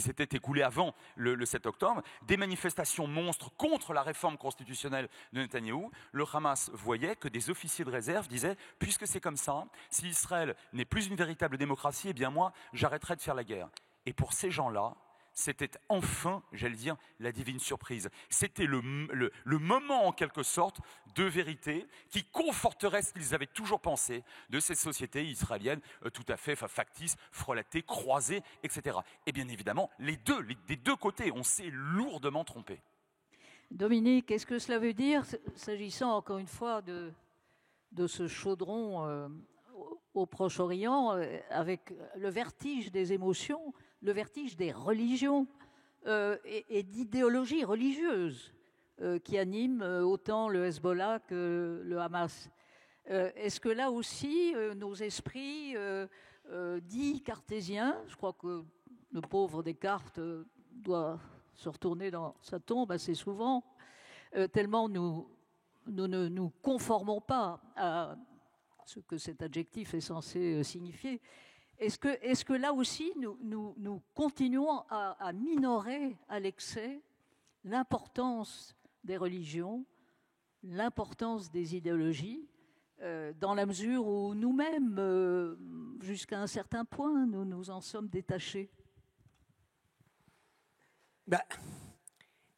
s'était écoulée avant le 7 octobre, des manifestations monstres contre la réforme constitutionnelle de Netanyahou, le Hamas voyait que des officiers de réserve disaient « Puisque c'est comme ça, si Israël n'est plus une véritable démocratie, eh bien moi, j'arrêterai de faire la guerre. » Et pour ces gens-là, c'était enfin, j'allais dire, la divine surprise. C'était le moment, en quelque sorte, de vérité qui conforterait ce qu'ils avaient toujours pensé de cette société israélienne tout à fait factice, frelatée, croisée, etc. Et bien évidemment, des deux côtés, on s'est lourdement trompé. Dominique, qu'est-ce que cela veut dire, s'agissant encore une fois de ce chaudron au Proche-Orient, avec le vertige des émotions, le vertige des religions et d'idéologies religieuses qui animent autant le Hezbollah que le Hamas. Est-ce que là aussi, nos esprits dits cartésiens, je crois que le pauvre Descartes doit se retourner dans sa tombe assez souvent, tellement nous ne nous conformons pas à ce que cet adjectif est censé signifier. Est-ce que là aussi, nous continuons à minorer à l'excès l'importance des religions, l'importance des idéologies, dans la mesure où nous-mêmes, jusqu'à un certain point, nous nous en sommes détachés?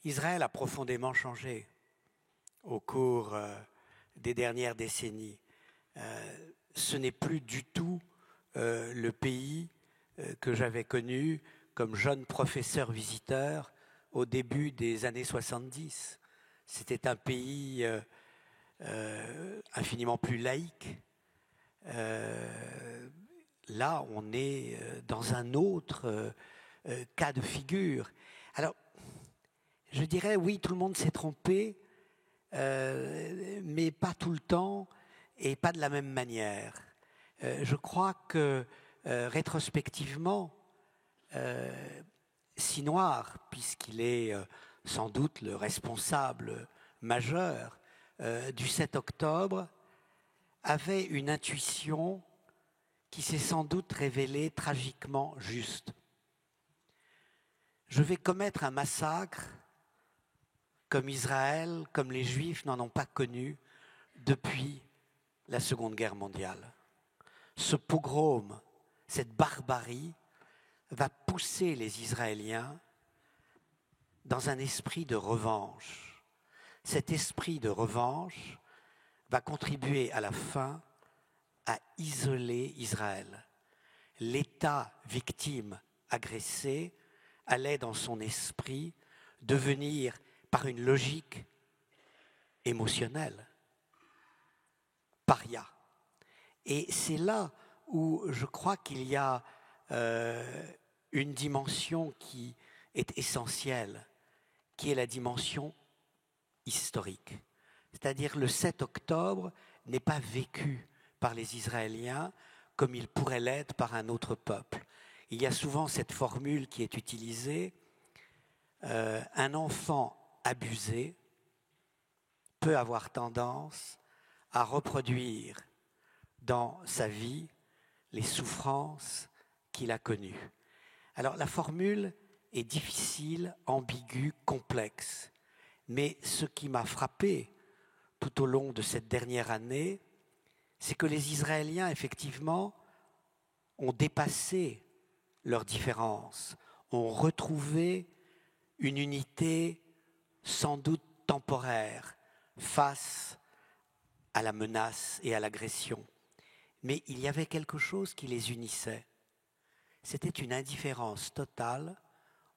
Israël a profondément changé au cours des dernières décennies. Ce n'est plus du tout le pays que j'avais connu comme jeune professeur visiteur au début des années 70. C'était un pays infiniment plus laïque. Là, on est dans un autre cas de figure. Alors, je dirais, oui, tout le monde s'est trompé, mais pas tout le temps et pas de la même manière. Je crois que, rétrospectivement, Sinoir, puisqu'il est sans doute le responsable majeur du 7 octobre, avait une intuition qui s'est sans doute révélée tragiquement juste. Je vais commettre un massacre comme Israël, comme les Juifs n'en ont pas connu depuis la Seconde Guerre mondiale. Ce pogrom, cette barbarie, va pousser les Israéliens dans un esprit de revanche. Cet esprit de revanche va contribuer à la fin à isoler Israël. L'État victime agressé allait dans son esprit devenir, par une logique émotionnelle, paria. Et c'est là où je crois qu'il y a une dimension qui est essentielle, qui est la dimension historique. C'est-à-dire le 7 octobre n'est pas vécu par les Israéliens comme il pourrait l'être par un autre peuple. Il y a souvent cette formule qui est utilisée, un enfant abusé peut avoir tendance à reproduire dans sa vie les souffrances qu'il a connues. Alors la formule est difficile, ambiguë, complexe, mais ce qui m'a frappé tout au long de cette dernière année, c'est que les Israéliens, effectivement, ont dépassé leurs différences, ont retrouvé une unité sans doute temporaire face à la menace et à l'agression. Mais il y avait quelque chose qui les unissait. C'était une indifférence totale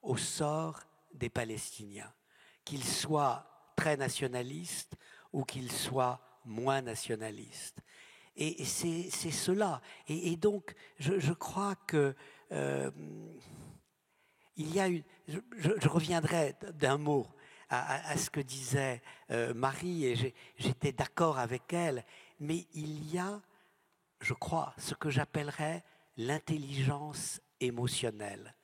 au sort des Palestiniens, qu'ils soient très nationalistes ou qu'ils soient moins nationalistes. Et c'est cela. Et donc, je crois que il y a une... Je reviendrai d'un mot à ce que disait Marie, et j'étais d'accord avec elle, mais il y a, je crois, ce que j'appellerais l'intelligence émotionnelle,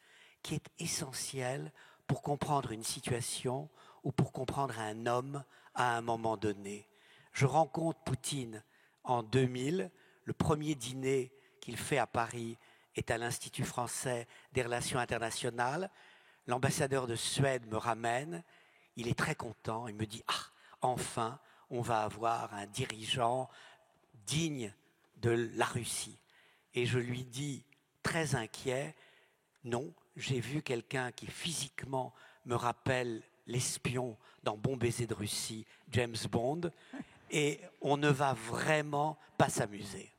qui est essentielle pour comprendre une situation ou pour comprendre un homme à un moment donné. Je rencontre Poutine en 2000, le premier dîner qu'il fait à Paris est à l'Institut français des relations internationales. L'ambassadeur de Suède me ramène, il est très content, il me dit « Ah, enfin, on va avoir un dirigeant digne de la Russie ». Et je lui dis, très inquiet, « Non, j'ai vu quelqu'un qui physiquement me rappelle l'espion dans Bon baiser de Russie, James Bond, et on ne va vraiment pas s'amuser. »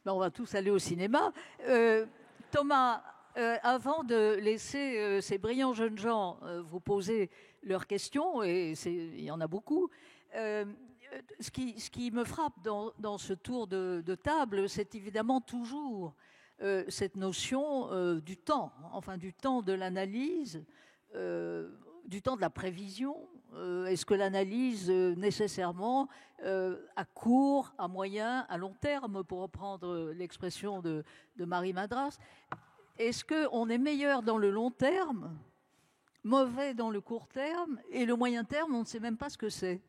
Ben, on va tous aller au cinéma. Thomas, avant de laisser ces brillants jeunes gens vous poser leurs questions, et il y en a beaucoup, ce qui me frappe dans ce tour de table, c'est évidemment toujours cette notion du temps, enfin du temps de l'analyse, du temps de la prévision. Est-ce que l'analyse nécessairement à court, à moyen, à long terme, pour reprendre l'expression de Marie Madras, est-ce qu'on est meilleur dans le long terme, mauvais dans le court terme et le moyen terme, on ne sait même pas ce que c'est.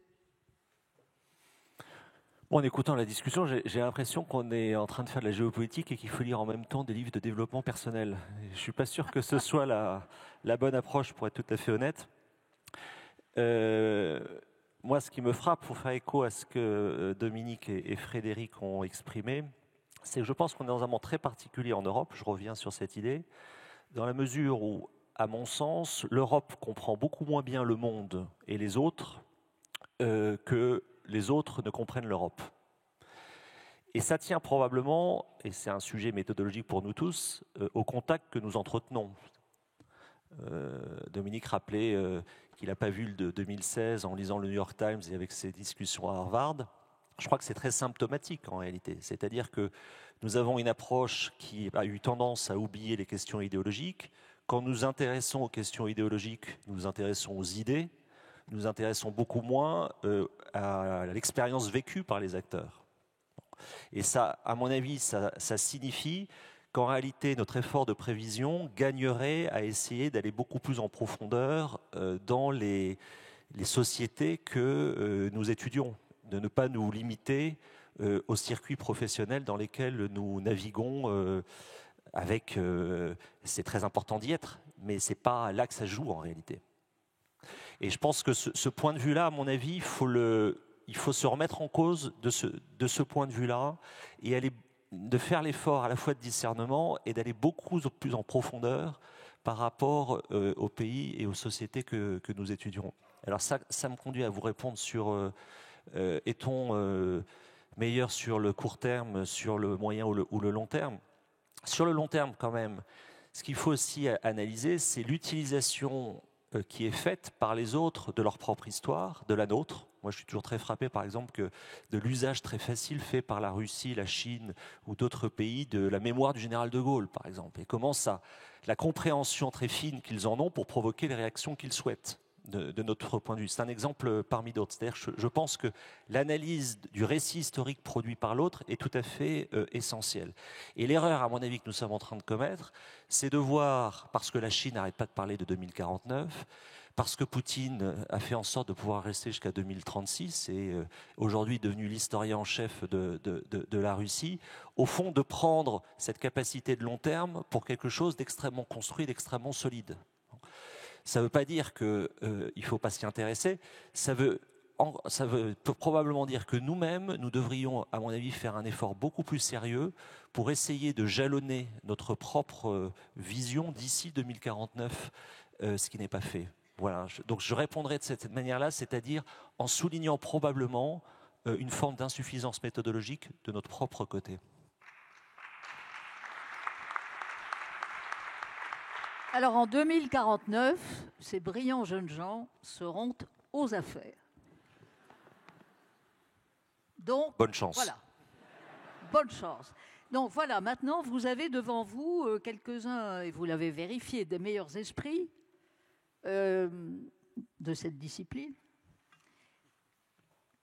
Bon, en écoutant la discussion, j'ai l'impression qu'on est en train de faire de la géopolitique et qu'il faut lire en même temps des livres de développement personnel. Je ne suis pas sûr que ce soit la bonne approche, pour être tout à fait honnête. Moi, ce qui me frappe, pour faire écho à ce que Dominique et Frédéric ont exprimé, c'est que je pense qu'on est dans un monde très particulier en Europe, je reviens sur cette idée, dans la mesure où, à mon sens, l'Europe comprend beaucoup moins bien le monde et les autres que les autres ne comprennent l'Europe. Et ça tient probablement, et c'est un sujet méthodologique pour nous tous, au contact que nous entretenons. Dominique rappelait qu'il n'a pas vu le de 2016 en lisant le New York Times et avec ses discussions à Harvard. Je crois que c'est très symptomatique en réalité. C'est-à-dire que nous avons une approche qui a eu tendance à oublier les questions idéologiques. Quand nous nous intéressons aux questions idéologiques, nous nous intéressons aux idées, nous nous intéressons beaucoup moins à l'expérience vécue par les acteurs. Et ça, à mon avis, ça signifie qu'en réalité, notre effort de prévision gagnerait à essayer d'aller beaucoup plus en profondeur dans les sociétés que nous étudions, de ne pas nous limiter aux circuits professionnels dans lesquels nous naviguons avec... c'est très important d'y être, mais ce n'est pas là que ça joue en réalité. Et je pense que ce point de vue-là, à mon avis, il faut se remettre en cause de ce point de vue-là et de faire l'effort à la fois de discernement et d'aller beaucoup plus en profondeur par rapport aux pays et aux sociétés que nous étudierons. Alors ça me conduit à vous répondre sur est-on meilleur sur le court terme, sur le moyen ou le long terme. Sur le long terme, quand même, ce qu'il faut aussi analyser, c'est l'utilisation qui est faite par les autres de leur propre histoire, de la nôtre. Moi, je suis toujours très frappé, par exemple, de l'usage très facile fait par la Russie, la Chine ou d'autres pays de la mémoire du général de Gaulle, par exemple. Et comment ça, la compréhension très fine qu'ils en ont pour provoquer les réactions qu'ils souhaitent, de notre point de vue. C'est un exemple parmi d'autres. C'est-à-dire, je pense que l'analyse du récit historique produit par l'autre est tout à fait essentielle. Et l'erreur, à mon avis, que nous sommes en train de commettre, c'est de voir, parce que la Chine n'arrête pas de parler de 2049, parce que Poutine a fait en sorte de pouvoir rester jusqu'à 2036 et aujourd'hui devenu l'historien en chef de la Russie, au fond de prendre cette capacité de long terme pour quelque chose d'extrêmement construit, d'extrêmement solide. Ça ne veut pas dire qu'il ne faut pas s'y intéresser, ça veut probablement dire que nous-mêmes, nous devrions, à mon avis, faire un effort beaucoup plus sérieux pour essayer de jalonner notre propre vision d'ici 2049, ce qui n'est pas fait. Voilà. Donc je répondrai de cette manière-là, c'est-à-dire en soulignant probablement une forme d'insuffisance méthodologique de notre propre côté. Alors en 2049, ces brillants jeunes gens seront aux affaires. Donc, bonne chance. Voilà. Bonne chance. Donc voilà, maintenant vous avez devant vous quelques-uns, et vous l'avez vérifié, des meilleurs esprits de cette discipline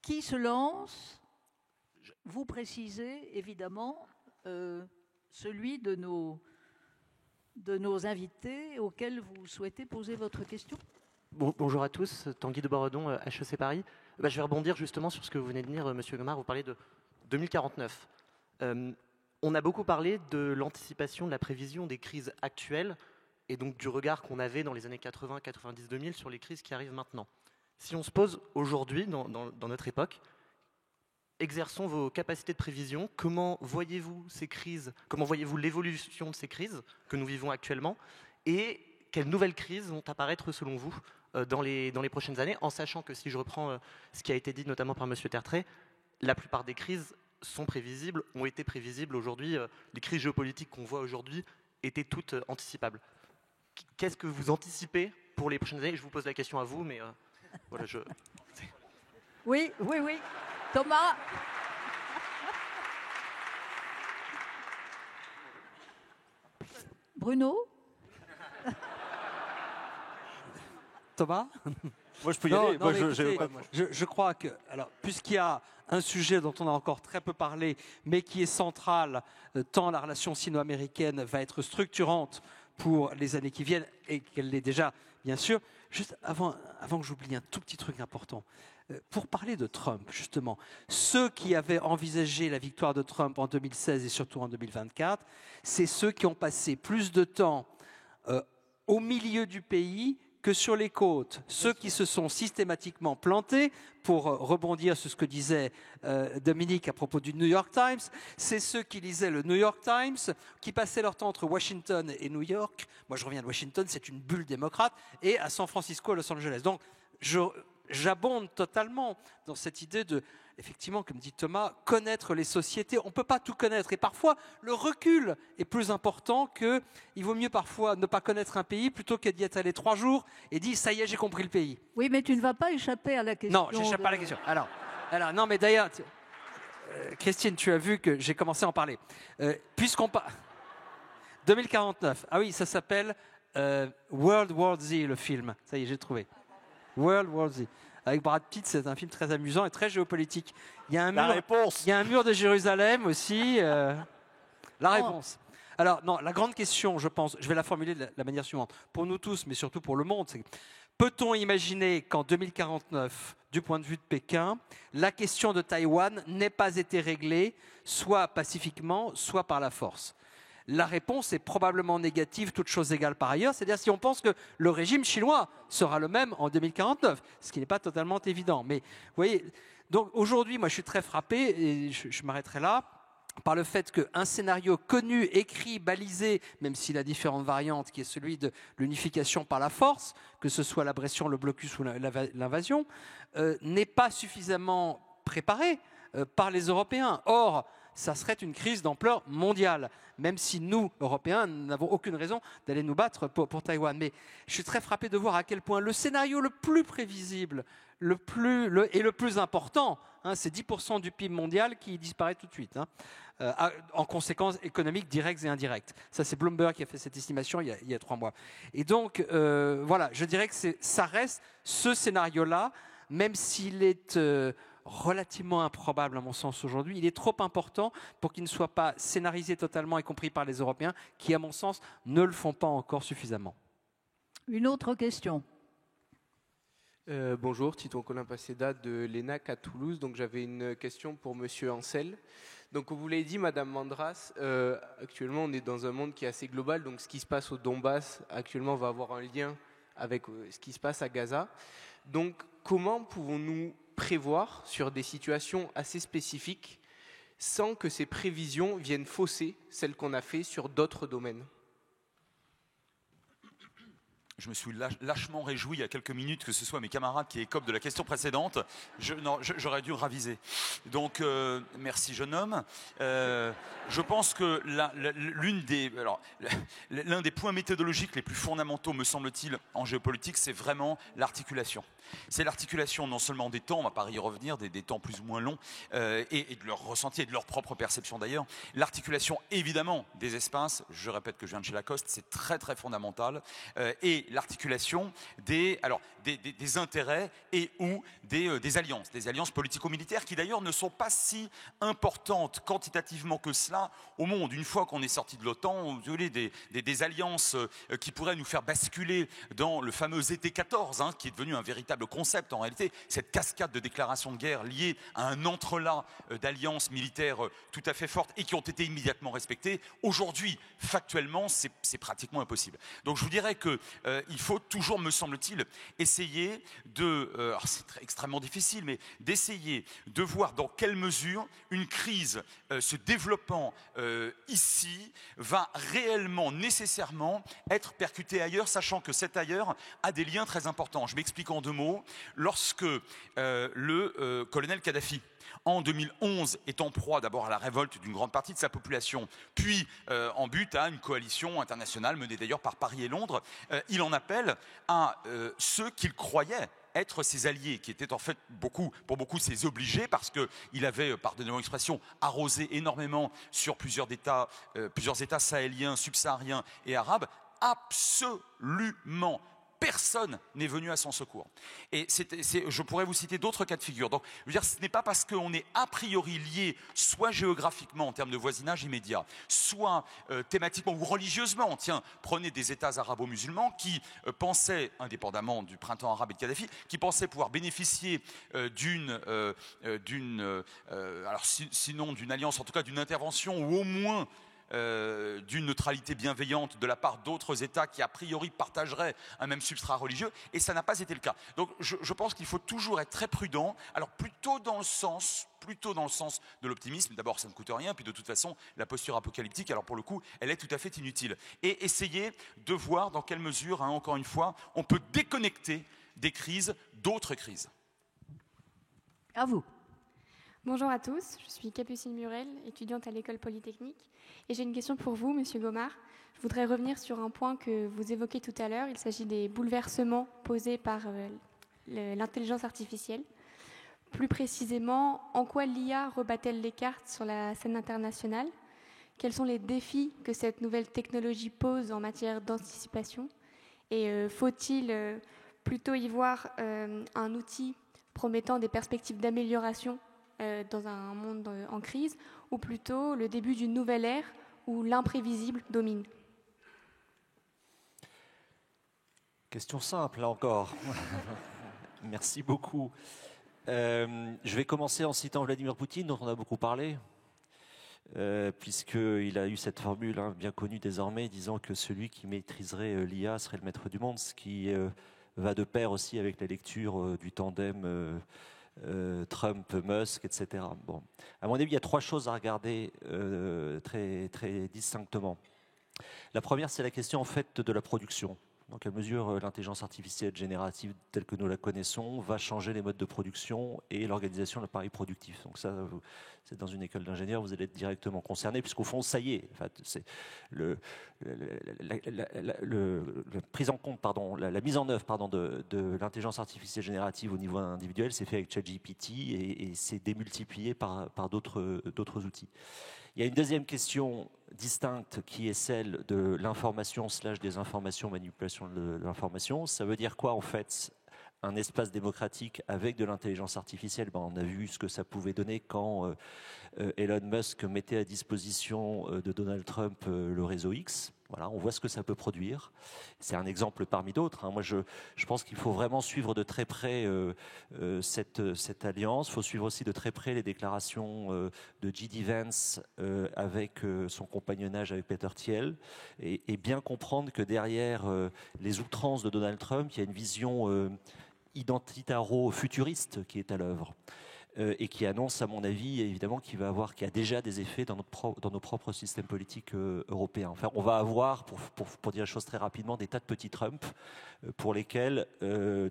qui se lancent. Vous précisez évidemment celui de nos invités auxquels vous souhaitez poser votre question. Bonjour à tous, Tanguy de Boredon, HEC Paris. Je vais rebondir justement sur ce que vous venez de dire, Monsieur Gomard, vous parlez de 2049. On a beaucoup parlé de l'anticipation, de la prévision des crises actuelles et donc du regard qu'on avait dans les années 80, 90, 2000 sur les crises qui arrivent maintenant. Si on se pose aujourd'hui, dans notre époque, exerçons vos capacités de prévision. Comment voyez-vous ces crises? Comment voyez-vous l'évolution de ces crises que nous vivons actuellement? Et quelles nouvelles crises vont apparaître selon vous dans les prochaines années? En sachant que, si je reprends ce qui a été dit notamment par M. Tertrais, la plupart des crises sont prévisibles, ont été prévisibles aujourd'hui. Les crises géopolitiques qu'on voit aujourd'hui étaient toutes anticipables. Qu'est-ce que vous anticipez pour les prochaines années? Je vous pose la question à vous, mais voilà, Oui. Thomas. Bruno. Thomas? Moi, je peux y aller. Non, je crois que, alors, puisqu'il y a un sujet dont on a encore très peu parlé, mais qui est central, tant la relation sino-américaine va être structurante pour les années qui viennent, et qu'elle l'est déjà, bien sûr. Juste avant que j'oublie un tout petit truc important, pour parler de Trump, justement, ceux qui avaient envisagé la victoire de Trump en 2016 et surtout en 2024, c'est ceux qui ont passé plus de temps au milieu du pays que sur les côtes. Ceux qui se sont systématiquement plantés, pour rebondir sur ce que disait Dominique à propos du New York Times, c'est ceux qui lisaient le New York Times, qui passaient leur temps entre Washington et New York. Moi, je reviens de Washington, c'est une bulle démocrate, et à San Francisco, à Los Angeles. Donc, j'abonde totalement dans cette idée de, effectivement, comme dit Thomas, connaître les sociétés. On ne peut pas tout connaître. Et parfois, le recul est plus important que... Il vaut mieux parfois ne pas connaître un pays plutôt que d'y être allé 3 jours et dire « ça y est, j'ai compris le pays ». Oui, mais tu ne vas pas échapper à la question. Non, j'échappe pas à la question. Alors non, mais d'ailleurs, Christine, tu as vu que j'ai commencé à en parler. Puisqu'on parle... 2049. Ah oui, ça s'appelle World War Z, le film. Ça y est, j'ai trouvé. World War Z. Avec Brad Pitt, c'est un film très amusant et très géopolitique. Il y a un mur de Jérusalem aussi. La réponse. Alors, non, la grande question, je pense, je vais la formuler de la manière suivante. Pour nous tous, mais surtout pour le monde, c'est peut-on imaginer qu'en 2049, du point de vue de Pékin, la question de Taïwan n'ait pas été réglée, soit pacifiquement, soit par la force ? La réponse est probablement négative, toutes choses égales par ailleurs. C'est-à-dire si on pense que le régime chinois sera le même en 2049, ce qui n'est pas totalement évident. Mais vous voyez, donc aujourd'hui, moi je suis très frappé, et je m'arrêterai là, par le fait qu'un scénario connu, écrit, balisé, même s'il a différentes variantes, qui est celui de l'unification par la force, que ce soit l'agression, le blocus ou l'invasion, n'est pas suffisamment préparé par les Européens. Or, ça serait une crise d'ampleur mondiale, même si nous, Européens, n'avons aucune raison d'aller nous battre pour Taïwan. Mais je suis très frappé de voir à quel point le scénario le plus prévisible et le plus important, c'est 10% du PIB mondial qui disparaît tout de suite, en conséquences économiques directes et indirectes. Ça, c'est Bloomberg qui a fait cette estimation il y a 3 mois. Et donc, voilà, je dirais que ça reste ce scénario-là, même s'il est... relativement improbable à mon sens aujourd'hui, il est trop important pour qu'il ne soit pas scénarisé totalement, y compris par les Européens, qui à mon sens ne le font pas encore suffisamment. Une autre question. Bonjour, Titon Colin Paseda de l'ENAC à Toulouse. Donc j'avais une question pour Monsieur Ancel. Donc vous l'avez dit, Madame Mandras, actuellement on est dans un monde qui est assez global, donc ce qui se passe au Donbass actuellement va avoir un lien avec ce qui se passe à Gaza. Donc comment pouvons-nous prévoir sur des situations assez spécifiques sans que ces prévisions viennent fausser celles qu'on a fait sur d'autres domaines ? Je me suis lâchement réjoui il y a quelques minutes que ce soit mes camarades qui écopent de la question précédente. J'aurais dû raviser. Donc, merci jeune homme. Je pense que l'un des points méthodologiques les plus fondamentaux, me semble-t-il, en géopolitique, c'est vraiment l'articulation. C'est l'articulation non seulement des temps, on ne va pas y revenir, des temps plus ou moins longs, et de leur ressenti et de leur propre perception d'ailleurs. L'articulation, évidemment, des espaces, je répète que je viens de chez Lacoste, c'est très très fondamental, et l'articulation des intérêts et ou des alliances politico-militaires qui d'ailleurs ne sont pas si importantes quantitativement que cela au monde. Une fois qu'on est sorti de l'OTAN, vous voyez, des alliances qui pourraient nous faire basculer dans le fameux été 14, qui est devenu un véritable concept en réalité, cette cascade de déclarations de guerre liées à un entrelac d'alliances militaires tout à fait fortes et qui ont été immédiatement respectées. Aujourd'hui, factuellement, c'est pratiquement impossible. Donc je vous dirais que il faut toujours, me semble-t-il, essayer alors c'est extrêmement difficile, mais d'essayer de voir dans quelle mesure une crise se développant ici va réellement, nécessairement être percutée ailleurs, sachant que cet ailleurs a des liens très importants. Je m'explique en 2 mots. Lorsque le colonel Kadhafi, en 2011, est en proie d'abord à la révolte d'une grande partie de sa population, puis en but à une coalition internationale menée d'ailleurs par Paris et Londres, il en appelle à ceux qu'il croyait être ses alliés, qui étaient en fait pour beaucoup ses obligés, parce qu'il avait, pardonnez-moi l'expression, arrosé énormément sur plusieurs États sahéliens, subsahariens et arabes, absolument personne n'est venu à son secours. Et je pourrais vous citer d'autres cas de figure. Donc, je veux dire, ce n'est pas parce qu'on est a priori lié, soit géographiquement en termes de voisinage immédiat, soit thématiquement ou religieusement. Tiens, prenez des États arabo-musulmans qui pensaient, indépendamment du printemps arabe et de Kadhafi, qui pensaient pouvoir bénéficier sinon d'une alliance, en tout cas d'une intervention ou au moins d'une neutralité bienveillante de la part d'autres États qui a priori partageraient un même substrat religieux, et ça n'a pas été le cas. Donc je pense qu'il faut toujours être très prudent, alors plutôt dans le sens de l'optimisme. D'abord, ça ne coûte rien, puis de toute façon, la posture apocalyptique, alors pour le coup, elle est tout à fait inutile. Et essayer de voir dans quelle mesure, encore une fois, on peut déconnecter des crises d'autres crises. À vous. Bonjour à tous, je suis Capucine Murel, étudiante à l'école polytechnique. Et j'ai une question pour vous, Monsieur Gomard. Je voudrais revenir sur un point que vous évoquez tout à l'heure. Il s'agit des bouleversements posés par l'intelligence artificielle. Plus précisément, en quoi l'IA rebat-elle les cartes sur la scène internationale? Quels sont les défis que cette nouvelle technologie pose en matière d'anticipation? Et faut-il plutôt y voir un outil promettant des perspectives d'amélioration dans un monde en crise, ou plutôt le début d'une nouvelle ère où l'imprévisible domine? Question simple, là encore. Merci beaucoup. Je vais commencer en citant Vladimir Poutine, dont on a beaucoup parlé, puisqu'il a eu cette formule bien connue désormais, disant que celui qui maîtriserait l'IA serait le maître du monde, ce qui va de pair aussi avec la lecture du tandem Trump, Musk, etc. Bon. À mon avis, il y a trois choses à regarder très, très distinctement. La première, c'est la question en fait de la production. Dans quelle mesure l'intelligence artificielle générative telle que nous la connaissons va changer les modes de production et l'organisation de l'appareil productif. Donc ça, c'est dans une école d'ingénieurs, vous allez être directement concerné, puisqu'au fond, ça y est. Enfin, c'est la prise en compte, la mise en œuvre de l'intelligence artificielle générative au niveau individuel, c'est fait avec ChatGPT et c'est démultiplié par d'autres outils. Il y a une deuxième question distincte qui est celle de l'information / désinformation, manipulation de l'information. Ça veut dire quoi en fait un espace démocratique avec de l'intelligence artificielle? On a vu ce que ça pouvait donner quand Elon Musk mettait à disposition de Donald Trump le réseau X. Voilà, on voit ce que ça peut produire. C'est un exemple parmi d'autres. Moi, je pense qu'il faut vraiment suivre de très près cette alliance. Il faut suivre aussi de très près les déclarations de J.D. Vance avec son compagnonnage avec Peter Thiel et bien comprendre que derrière les outrances de Donald Trump, il y a une vision identitaro-futuriste qui est à l'œuvre. Et qui annonce, à mon avis, évidemment, qui a déjà des effets dans nos propres systèmes politiques européens. Enfin, on va avoir, pour dire les choses très rapidement, des tas de petits Trump pour lesquels,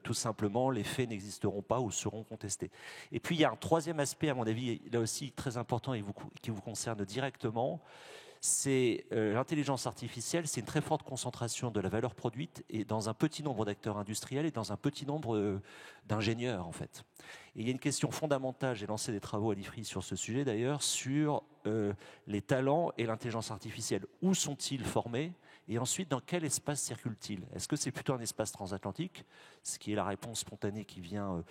tout simplement, les faits n'existeront pas ou seront contestés. Et puis, il y a un troisième aspect, à mon avis, là aussi très important et qui vous concerne directement, c'est l'intelligence artificielle, c'est une très forte concentration de la valeur produite et dans un petit nombre d'acteurs industriels et dans un petit nombre d'ingénieurs, en fait. Et il y a une question fondamentale, j'ai lancé des travaux à l'IFRI sur ce sujet d'ailleurs, sur les talents et l'intelligence artificielle. Où sont-ils formés? Et ensuite, dans quel espace circulent-ils? Est-ce que c'est plutôt un espace transatlantique, ce qui est la réponse spontanée qui vient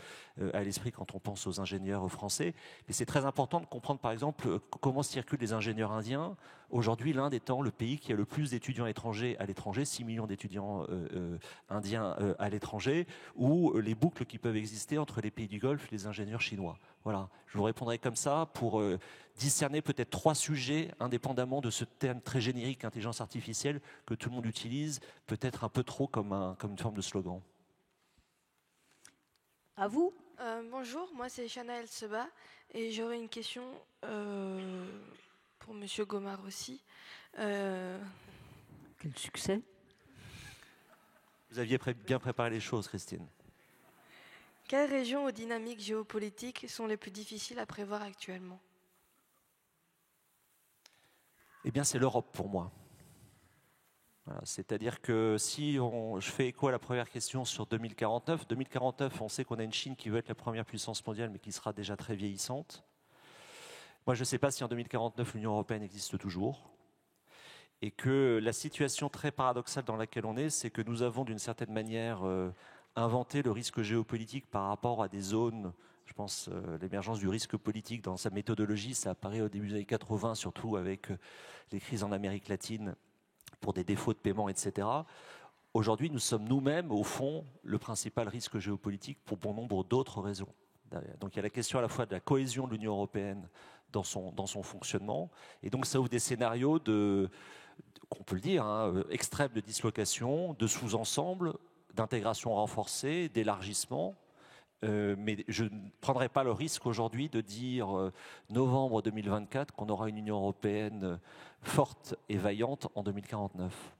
à l'esprit quand on pense aux ingénieurs français? Mais c'est très important de comprendre, par exemple, comment circulent les ingénieurs indiens. Aujourd'hui, l'Inde étant le pays qui a le plus d'étudiants étrangers à l'étranger, 6 millions d'étudiants indiens à l'étranger, ou les boucles qui peuvent exister entre les pays du Golfe et les ingénieurs chinois. Voilà, je vous répondrai comme ça pour discerner peut-être 3 sujets indépendamment de ce terme très générique intelligence artificielle que tout le monde utilise, peut-être un peu trop comme une forme de slogan. À vous. Bonjour, moi c'est Chana Seba et j'aurais une question pour Monsieur Gomard aussi. Quel succès! Vous aviez bien préparé les choses, Christine. Quelles régions aux dynamiques géopolitiques sont les plus difficiles à prévoir actuellement? Eh bien, c'est l'Europe pour moi. Voilà, c'est-à-dire que si je fais écho à la première question sur 2049, on sait qu'on a une Chine qui veut être la première puissance mondiale, mais qui sera déjà très vieillissante. Moi, je ne sais pas si en 2049, l'Union européenne existe toujours. et que la situation très paradoxale dans laquelle on est, c'est que nous avons d'une certaine manière inventé le risque géopolitique par rapport à des zones. Je pense l'émergence du risque politique dans sa méthodologie, ça apparaît au début des années 80, surtout avec les crises en Amérique latine pour des défauts de paiement, etc. Aujourd'hui, nous sommes nous-mêmes, au fond, le principal risque géopolitique pour bon nombre d'autres raisons. Donc il y a la question à la fois de la cohésion de l'Union européenne dans son fonctionnement, et donc ça ouvre des scénarios qu'on peut le dire, extrêmes de dislocation, de sous-ensemble, d'intégration renforcée, d'élargissement. Mais je ne prendrai pas le risque aujourd'hui de dire novembre 2024 qu'on aura une Union européenne forte et vaillante en 2049.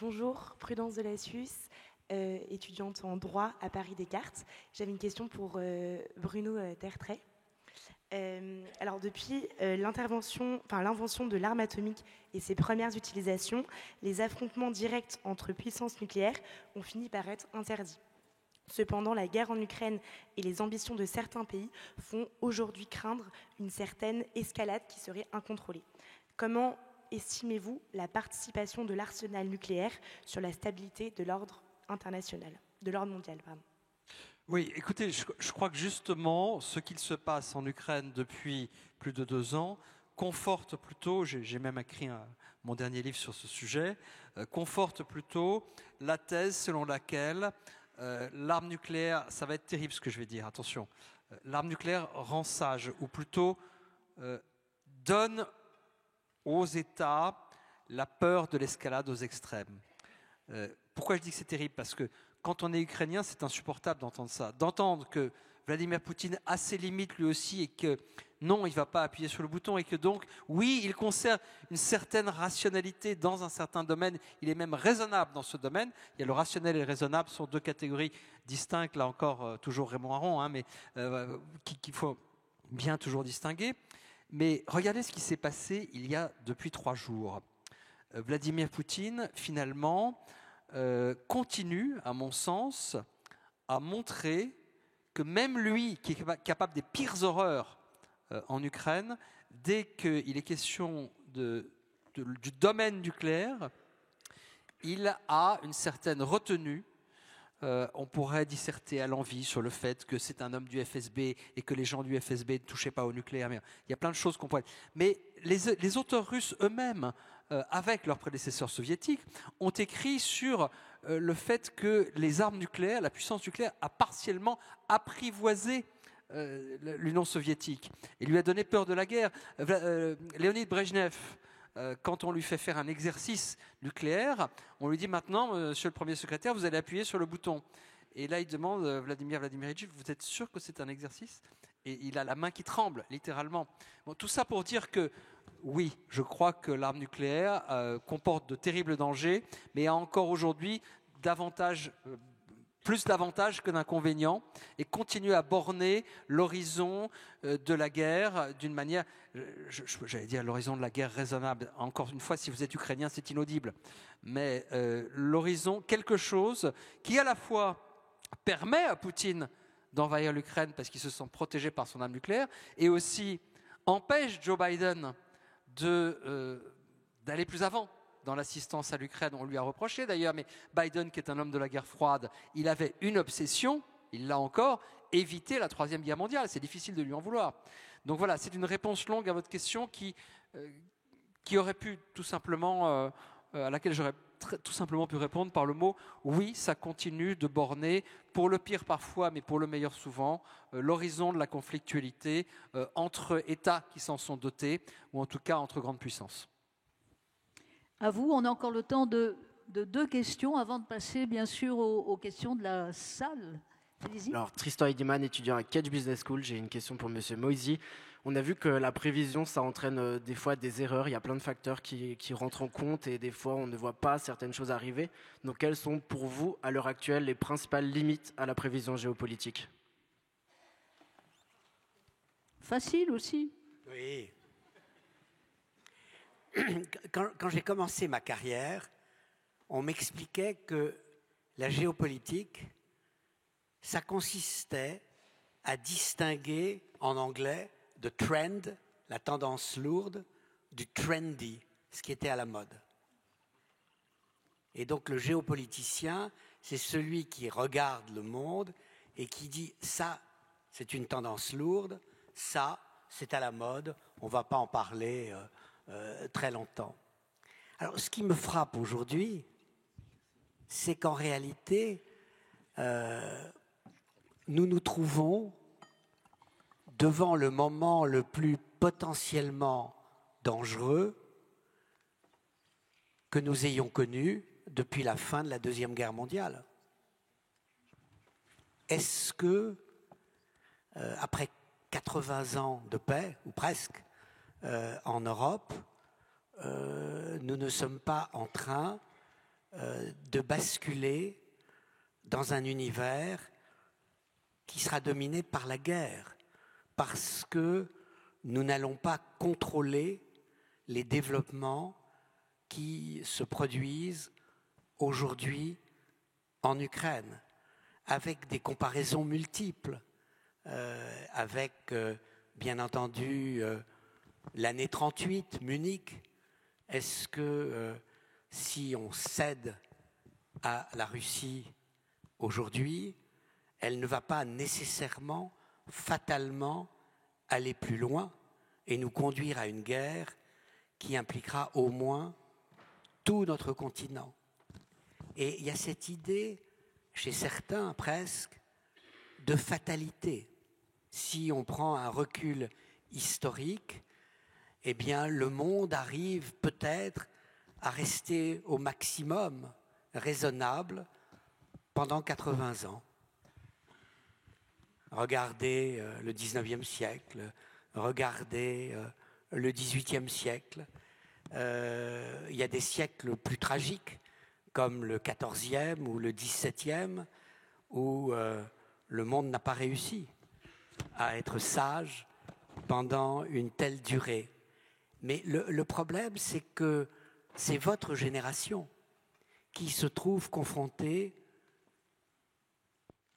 Bonjour, Prudence de la Suisse, étudiante en droit à Paris Descartes. J'avais une question pour Bruno Tertrais. Alors depuis l'invention de l'arme atomique et ses premières utilisations, les affrontements directs entre puissances nucléaires ont fini par être interdits. Cependant, la guerre en Ukraine et les ambitions de certains pays font aujourd'hui craindre une certaine escalade qui serait incontrôlée. Comment estimez-vous la participation de l'arsenal nucléaire sur la stabilité de l'ordre international, de l'ordre mondial, pardon. Oui, écoutez, je crois que justement, ce qu'il se passe en Ukraine depuis plus de 2 ans conforte plutôt, j'ai même écrit mon dernier livre sur ce sujet, conforte plutôt la thèse selon laquelle l'arme nucléaire, ça va être terrible ce que je vais dire, attention, l'arme nucléaire rend sage, ou plutôt donne aux États la peur de l'escalade aux extrêmes. Pourquoi je dis que c'est terrible? Parce que quand on est ukrainien, c'est insupportable d'entendre ça. D'entendre que Vladimir Poutine a ses limites lui aussi et que non, il ne va pas appuyer sur le bouton et que donc, oui, il conserve une certaine rationalité dans un certain domaine. Il est même raisonnable dans ce domaine. Il y a le rationnel et le raisonnable sont 2 catégories distinctes, là encore, toujours Raymond Aron, mais qu'il faut bien toujours distinguer. Mais regardez ce qui s'est passé il y a depuis 3 jours. Vladimir Poutine, finalement, continue, à mon sens, à montrer que même lui, qui est capable des pires horreurs en Ukraine, dès qu'il est question du domaine nucléaire, il a une certaine retenue. On pourrait disserter à l'envi sur le fait que c'est un homme du FSB et que les gens du FSB ne touchaient pas au nucléaire. Mais il y a plein de choses qu'on pourrait... Mais les auteurs russes eux-mêmes, avec leurs prédécesseurs soviétiques, ont écrit sur le fait que les armes nucléaires, la puissance nucléaire a partiellement apprivoisé l'Union soviétique et lui a donné peur de la guerre. Léonid Brejnev, quand on lui fait faire un exercice nucléaire, on lui dit maintenant, monsieur le premier secrétaire, vous allez appuyer sur le bouton. Et là, il demande, Vladimir Vladimirovitch, vous êtes sûr que c'est un exercice? Et il a la main qui tremble, littéralement. Bon, tout ça pour dire que, oui, je crois que l'arme nucléaire comporte de terribles dangers, mais a encore aujourd'hui plus d'avantages que d'inconvénients, et continue à borner l'horizon de la guerre d'une manière, j'allais dire l'horizon de la guerre raisonnable. Encore une fois, si vous êtes ukrainien, c'est inaudible. Mais l'horizon, quelque chose qui à la fois permet à Poutine d'envahir l'Ukraine parce qu'il se sent protégé par son arme nucléaire, et aussi empêche Joe Biden d'aller plus avant dans l'assistance à l'Ukraine. On lui a reproché d'ailleurs, mais Biden, qui est un homme de la guerre froide, il avait une obsession, il l'a encore, éviter la 3e guerre mondiale. C'est difficile de lui en vouloir. Donc voilà, c'est une réponse longue à votre question qui aurait pu tout simplement, à laquelle j'aurais tout simplement pu répondre par le mot oui, ça continue de borner, pour le pire parfois, mais pour le meilleur souvent, l'horizon de la conflictualité entre États qui s'en sont dotés, ou en tout cas entre grandes puissances. À vous, on a encore le temps de 2 questions avant de passer bien sûr aux questions de la salle. Allez-y. Alors, Tristan Heidemann, étudiant à Cage Business School, j'ai une question pour Monsieur Moisy. On a vu que la prévision, ça entraîne des fois des erreurs. Il y a plein de facteurs qui rentrent en compte et des fois, on ne voit pas certaines choses arriver. Donc, quelles sont pour vous, à l'heure actuelle, les principales limites à la prévision géopolitique? Facile aussi. Oui. Quand j'ai commencé ma carrière, on m'expliquait que la géopolitique, ça consistait à distinguer en anglais the trend, la tendance lourde, du trendy, ce qui était à la mode. Et donc le géopoliticien, c'est celui qui regarde le monde et qui dit ça, c'est une tendance lourde, ça, c'est à la mode, on ne va pas en parler très longtemps. Alors ce qui me frappe aujourd'hui, c'est qu'en réalité, nous nous trouvons devant le moment le plus potentiellement dangereux que nous ayons connu depuis la fin de la Deuxième Guerre mondiale. Est-ce que, après 80 ans de paix, ou presque, en Europe, nous ne sommes pas en train de basculer dans un univers qui sera dominé par la guerre, parce que nous n'allons pas contrôler les développements qui se produisent aujourd'hui en Ukraine, avec des comparaisons multiples, avec, bien entendu, l'année 38, Munich. Est-ce que si on cède à la Russie aujourd'hui, elle ne va pas nécessairement, fatalement, aller plus loin et nous conduire à une guerre qui impliquera au moins tout notre continent. Et il y a cette idée, chez certains presque, de fatalité. Si on prend un recul historique, eh bien le monde arrive peut-être à rester au maximum raisonnable pendant 80 ans. Regardez le 19e siècle, regardez le 18e siècle. Il y a des siècles plus tragiques, comme le 14e ou le 17e, où le monde n'a pas réussi à être sage pendant une telle durée. Mais le problème, c'est que c'est votre génération qui se trouve confrontée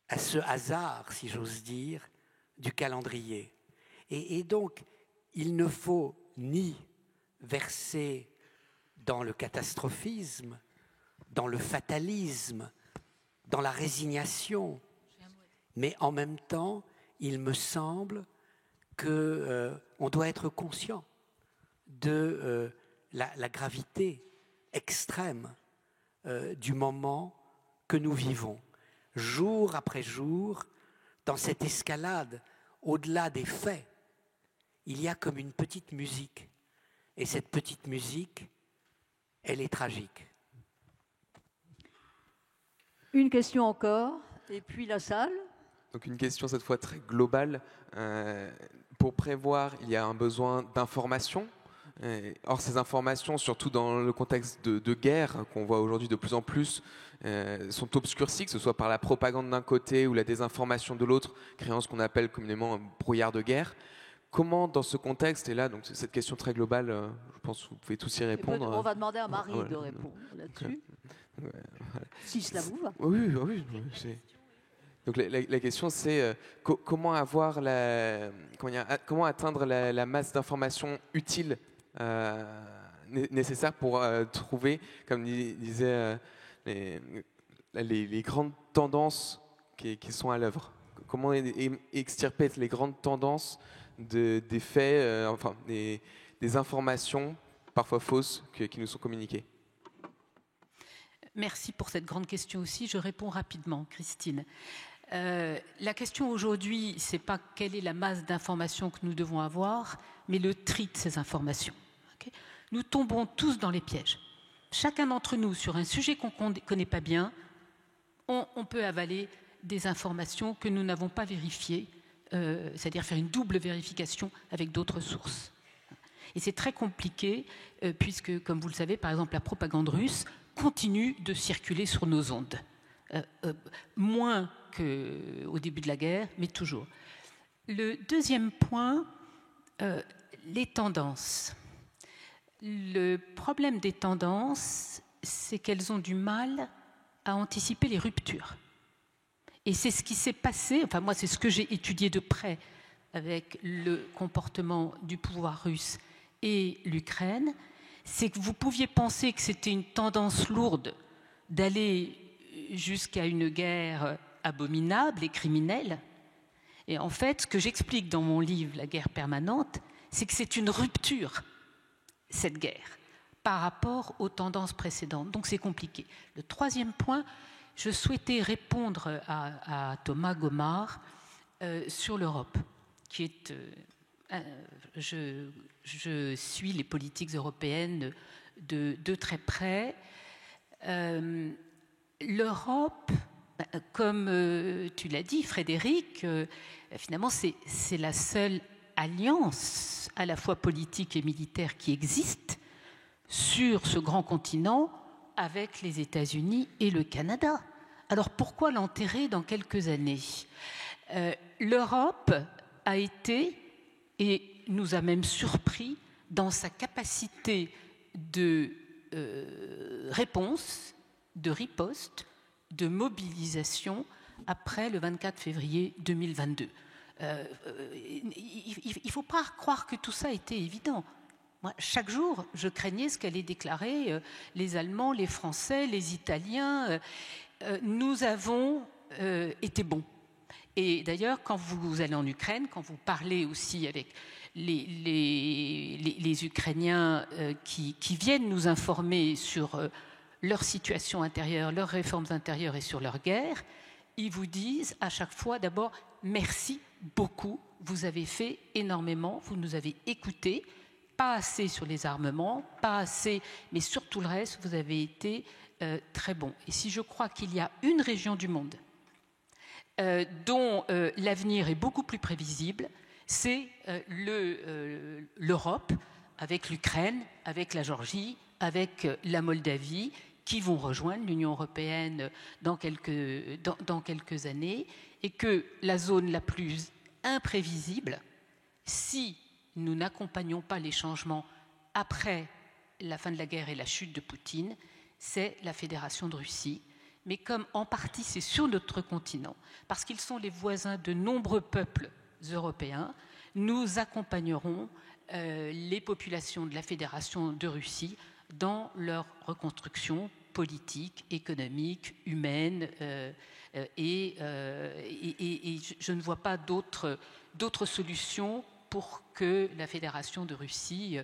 à ce hasard, si j'ose dire, du calendrier. Et donc, il ne faut ni verser dans le catastrophisme, dans le fatalisme, dans la résignation, mais en même temps, il me semble qu'on doit être conscient de la gravité extrême du moment que nous vivons. Jour après jour, dans cette escalade, au-delà des faits, il y a comme une petite musique. Et cette petite musique, elle est tragique. Une question encore, et puis la salle. Donc une question cette fois très globale. Pour prévoir, il y a un besoin d'information. Or, ces informations, surtout dans le contexte de guerre qu'on voit aujourd'hui de plus en plus, sont obscurcies, que ce soit par la propagande d'un côté ou la désinformation de l'autre, créant ce qu'on appelle communément un brouillard de guerre. Comment, dans ce contexte, et là, donc cette question très globale, je pense que vous pouvez tous y répondre. On va demander à Marie de répondre là-dessus, si cela vous va. Oui. Donc la question c'est comment atteindre la masse d'informations utiles nécessaires pour trouver, comme disait les grandes tendances qui sont à l'œuvre. Comment extirper les grandes tendances des faits, des informations parfois fausses qui nous sont communiquées. Merci pour cette grande question aussi. Je réponds rapidement, Christine. La question aujourd'hui, ce n'est pas quelle est la masse d'informations que nous devons avoir, mais le tri de ces informations. Okay ? Nous tombons tous dans les pièges. Chacun d'entre nous, sur un sujet qu'on ne connaît pas bien, on peut avaler des informations que nous n'avons pas vérifiées, c'est-à-dire faire une double vérification avec d'autres sources. Et c'est très compliqué, puisque, comme vous le savez, par exemple, la propagande russe continue de circuler sur nos ondes. Moins qu'au début de la guerre, mais toujours. Le deuxième point, les tendances. Le problème des tendances, c'est qu'elles ont du mal à anticiper les ruptures. Et c'est ce qui s'est passé, enfin moi c'est ce que j'ai étudié de près avec le comportement du pouvoir russe et l'Ukraine, c'est que vous pouviez penser que c'était une tendance lourde d'aller jusqu'à une guerre abominable et criminelle. Et en fait, ce que j'explique dans mon livre « La guerre permanente », c'est que c'est une rupture, cette guerre, par rapport aux tendances précédentes. Donc c'est compliqué. Le troisième point, je souhaitais répondre à Thomas Gomard sur l'Europe, qui est... je suis les politiques européennes de très près. L'Europe, comme tu l'as dit, Frédéric, finalement, c'est la seule alliance, à la fois politique et militaire, qui existe sur ce grand continent avec les États-Unis et le Canada. Alors pourquoi l'enterrer dans quelques années? L'Europe a été, et nous a même surpris, dans sa capacité de réponse, de riposte, de mobilisation après le 24 février 2022. Il ne faut pas croire que tout ça était évident. Moi, chaque jour, je craignais ce qu'allaient déclarer les Allemands, les Français, les Italiens. Nous avons été bons. Et d'ailleurs, quand vous allez en Ukraine, quand vous parlez aussi avec les Ukrainiens qui viennent nous informer sur leur situation intérieure, leurs réformes intérieures et sur leur guerre, ils vous disent à chaque fois d'abord merci beaucoup, vous avez fait énormément, vous nous avez écoutés, pas assez sur les armements, pas assez, mais sur tout le reste, vous avez été très bons. Et si je crois qu'il y a une région du monde dont l'avenir est beaucoup plus prévisible, c'est l'Europe, avec l'Ukraine, avec la Géorgie, avec la Moldavie, qui vont rejoindre l'Union européenne dans quelques années, et que la zone la plus imprévisible, si nous n'accompagnons pas les changements après la fin de la guerre et la chute de Poutine, c'est la Fédération de Russie. Mais comme en partie c'est sur notre continent, parce qu'ils sont les voisins de nombreux peuples européens, nous accompagnerons les populations de la Fédération de Russie dans leur reconstruction politique, économique, humaine, et je ne vois pas d'autre solution pour que la Fédération de Russie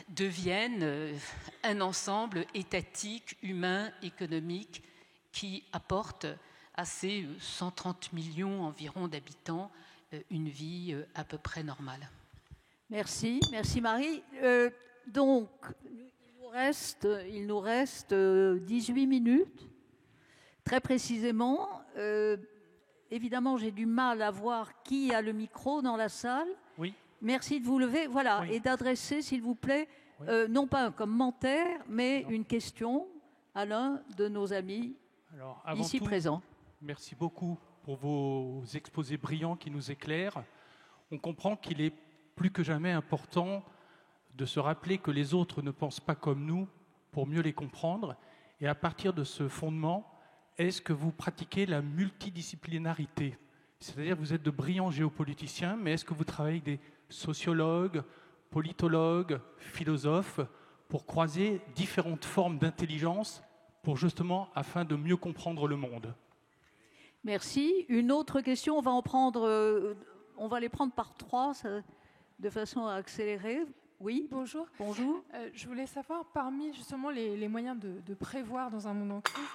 devienne un ensemble étatique, humain, économique, qui apporte à ces 130 millions environ d'habitants une vie à peu près normale. Merci Marie. Donc, il nous reste 18 minutes, très précisément. Évidemment, j'ai du mal à voir qui a le micro dans la salle. Oui. Merci de vous lever, voilà, Oui. et d'adresser, s'il vous plaît, Oui. non pas un commentaire, mais une question à l'un de nos amis Alors, avant ici tout, présents. Merci beaucoup pour vos exposés brillants qui nous éclairent. On comprend qu'il est plus que jamais important de se rappeler que les autres ne pensent pas comme nous pour mieux les comprendre. Et à partir de ce fondement, est-ce que vous pratiquez la multidisciplinarité? C'est-à-dire que vous êtes de brillants géopoliticiens, mais est-ce que vous travaillez avec des sociologues, politologues, philosophes, pour croiser différentes formes d'intelligence pour justement afin de mieux comprendre le monde? Merci. Une autre question, on va les prendre par trois, de façon à accélérer. Oui. Bonjour. Bonjour. Je voulais savoir, parmi justement les moyens de prévoir dans un monde en crise,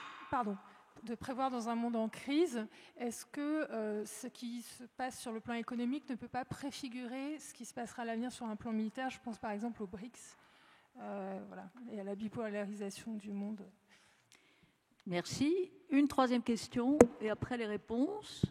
de prévoir dans un monde en crise, est-ce que ce qui se passe sur le plan économique ne peut pas préfigurer ce qui se passera à l'avenir sur un plan militaire? Je pense par exemple aux BRICS, voilà, et à la bipolarisation du monde. Merci. Une troisième question, et après les réponses.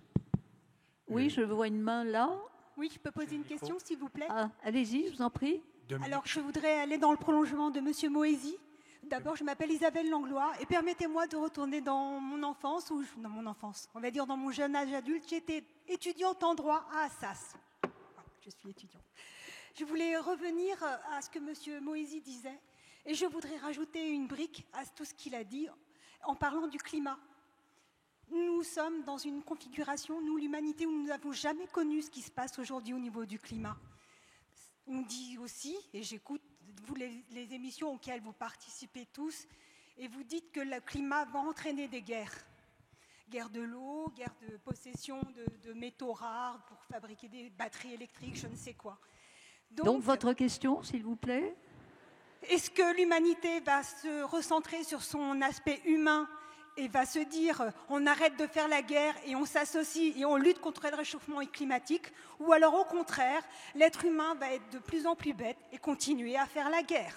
Oui, je vois une main là. Oui, je peux poser une question, s'il vous plaît. Allez-y, je vous en prie. Alors, je voudrais aller dans le prolongement de M. Moïsi. D'abord, je m'appelle Isabelle Langlois et permettez-moi de retourner dans mon enfance, on va dire dans mon jeune âge adulte. J'étais étudiante en droit à Assas. Je suis étudiante. Je voulais revenir à ce que M. Moïsi disait et je voudrais rajouter une brique à tout ce qu'il a dit en parlant du climat. Nous sommes dans une configuration, nous l'humanité, où nous n'avons jamais connu ce qui se passe aujourd'hui au niveau du climat. On dit aussi, et j'écoute vous les émissions auxquelles vous participez tous, et vous dites que le climat va entraîner des guerres. Guerre de l'eau, guerre de possession de métaux rares pour fabriquer des batteries électriques, je ne sais quoi. Donc votre question, s'il vous plaît? Est-ce que l'humanité va se recentrer sur son aspect humain et va se dire on arrête de faire la guerre et on s'associe et on lutte contre le réchauffement climatique, ou alors au contraire, l'être humain va être de plus en plus bête et continuer à faire la guerre?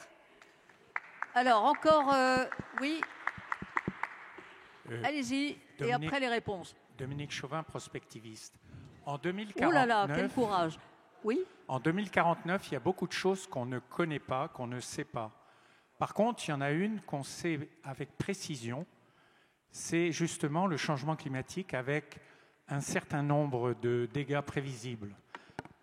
Alors encore, oui. Allez-y, et après les réponses. Dominique Chauvin, prospectiviste. En 2049, Oh là là, quel courage. Oui. En 2049, il y a beaucoup de choses qu'on ne connaît pas, qu'on ne sait pas. Par contre, il y en a une qu'on sait avec précision, c'est justement le changement climatique avec un certain nombre de dégâts prévisibles.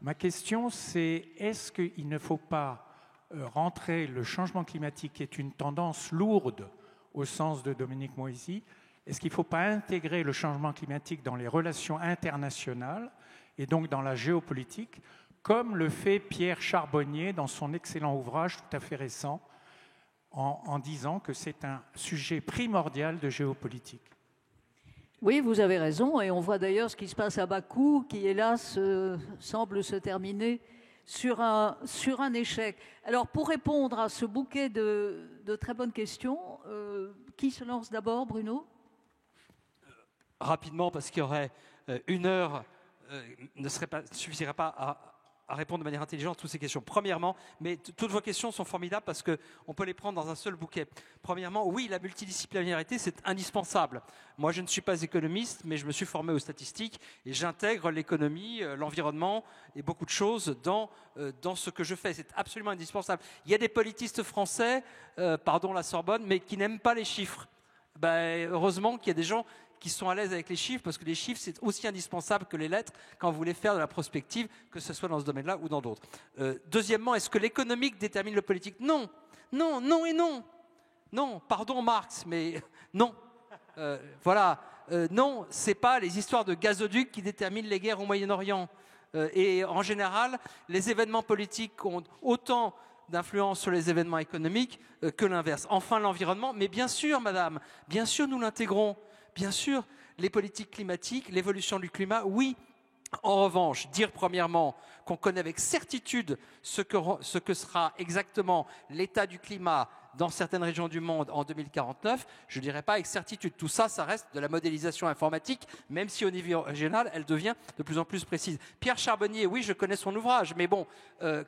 Ma question, c'est est-ce qu'il ne faut pas rentrer le changement climatique, qui est une tendance lourde au sens de Dominique Moïsi, est-ce qu'il ne faut pas intégrer le changement climatique dans les relations internationales et donc dans la géopolitique, comme le fait Pierre Charbonnier dans son excellent ouvrage tout à fait récent, en disant que c'est un sujet primordial de géopolitique? Oui, vous avez raison, et on voit d'ailleurs ce qui se passe à Bakou, qui hélas semble se terminer sur un échec. Alors pour répondre à ce bouquet de très bonnes questions, qui se lance d'abord, Bruno? Rapidement, parce qu'il y aurait une heure, ne suffirait pas à répondre de manière intelligente à toutes ces questions. Premièrement, mais toutes vos questions sont formidables parce qu'on peut les prendre dans un seul bouquet. Premièrement, oui, la multidisciplinarité, c'est indispensable. Moi, je ne suis pas économiste, mais je me suis formé aux statistiques et j'intègre l'économie, l'environnement et beaucoup de choses dans ce que je fais. C'est absolument indispensable. Il y a des politistes français, pardon la Sorbonne, mais qui n'aiment pas les chiffres. Heureusement qu'il y a des gens qui sont à l'aise avec les chiffres, parce que les chiffres, c'est aussi indispensable que les lettres quand vous voulez faire de la prospective, que ce soit dans ce domaine-là ou dans d'autres. Deuxièmement, est-ce que l'économique détermine le politique? Non, non, non et non. Non, pardon Marx, mais non. Non, c'est pas les histoires de gazoducs qui déterminent les guerres au Moyen-Orient. Et en général, les événements politiques ont autant d'influence sur les événements économiques que l'inverse. Enfin, l'environnement, mais bien sûr, madame, bien sûr, nous l'intégrons. Bien sûr, les politiques climatiques, l'évolution du climat, oui. En revanche, dire premièrement qu'on connaît avec certitude ce que sera exactement l'état du climat dans certaines régions du monde en 2049, je ne dirais pas avec certitude. Tout ça, ça reste de la modélisation informatique, même si au niveau régional, elle devient de plus en plus précise. Pierre Charbonnier, oui, je connais son ouvrage, mais bon,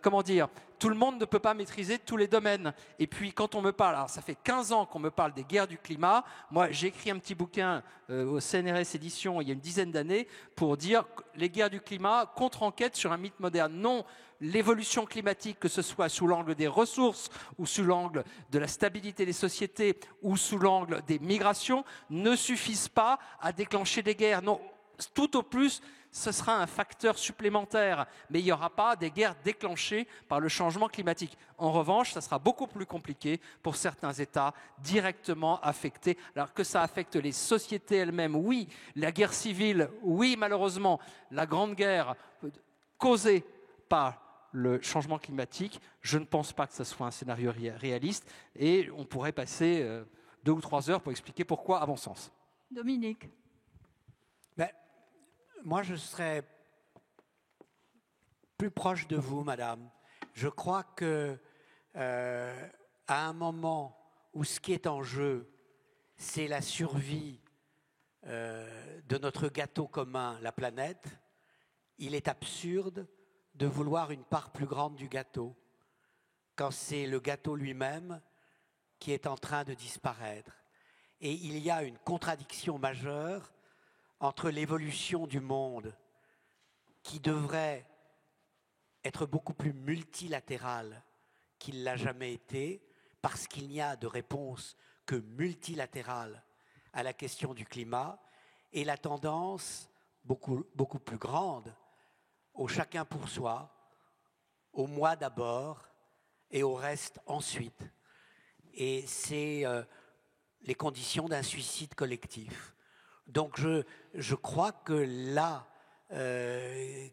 comment dire, tout le monde ne peut pas maîtriser tous les domaines. Et puis, quand on me parle, alors ça fait 15 ans qu'on me parle des guerres du climat, moi, j'ai écrit un petit bouquin au CNRS Éditions il y a une dizaine d'années pour dire les guerres du climat, contre-enquête sur un mythe moderne. Non, l'évolution climatique, que ce soit sous l'angle des ressources ou sous l'angle de la stabilité des sociétés ou sous l'angle des migrations, ne suffisent pas à déclencher des guerres. Non, tout au plus, ce sera un facteur supplémentaire, mais il n'y aura pas des guerres déclenchées par le changement climatique. En revanche, ça sera beaucoup plus compliqué pour certains États directement affectés. Alors que ça affecte les sociétés elles-mêmes, oui. La guerre civile, oui, malheureusement. La grande guerre causée par le changement climatique, je ne pense pas que ce soit un scénario réaliste et on pourrait passer 2 ou 3 heures pour expliquer pourquoi à bon sens. Dominique. Moi, je serais plus proche de vous, madame. Je crois que à un moment où ce qui est en jeu, c'est la survie de notre gâteau commun, la planète, il est absurde de vouloir une part plus grande du gâteau, quand c'est le gâteau lui-même qui est en train de disparaître. Et il y a une contradiction majeure entre l'évolution du monde, qui devrait être beaucoup plus multilatérale qu'il l'a jamais été, parce qu'il n'y a de réponse que multilatérale à la question du climat, et la tendance beaucoup plus grande au chacun pour soi, au moi d'abord et au reste ensuite. Et c'est les conditions d'un suicide collectif. Donc je crois que la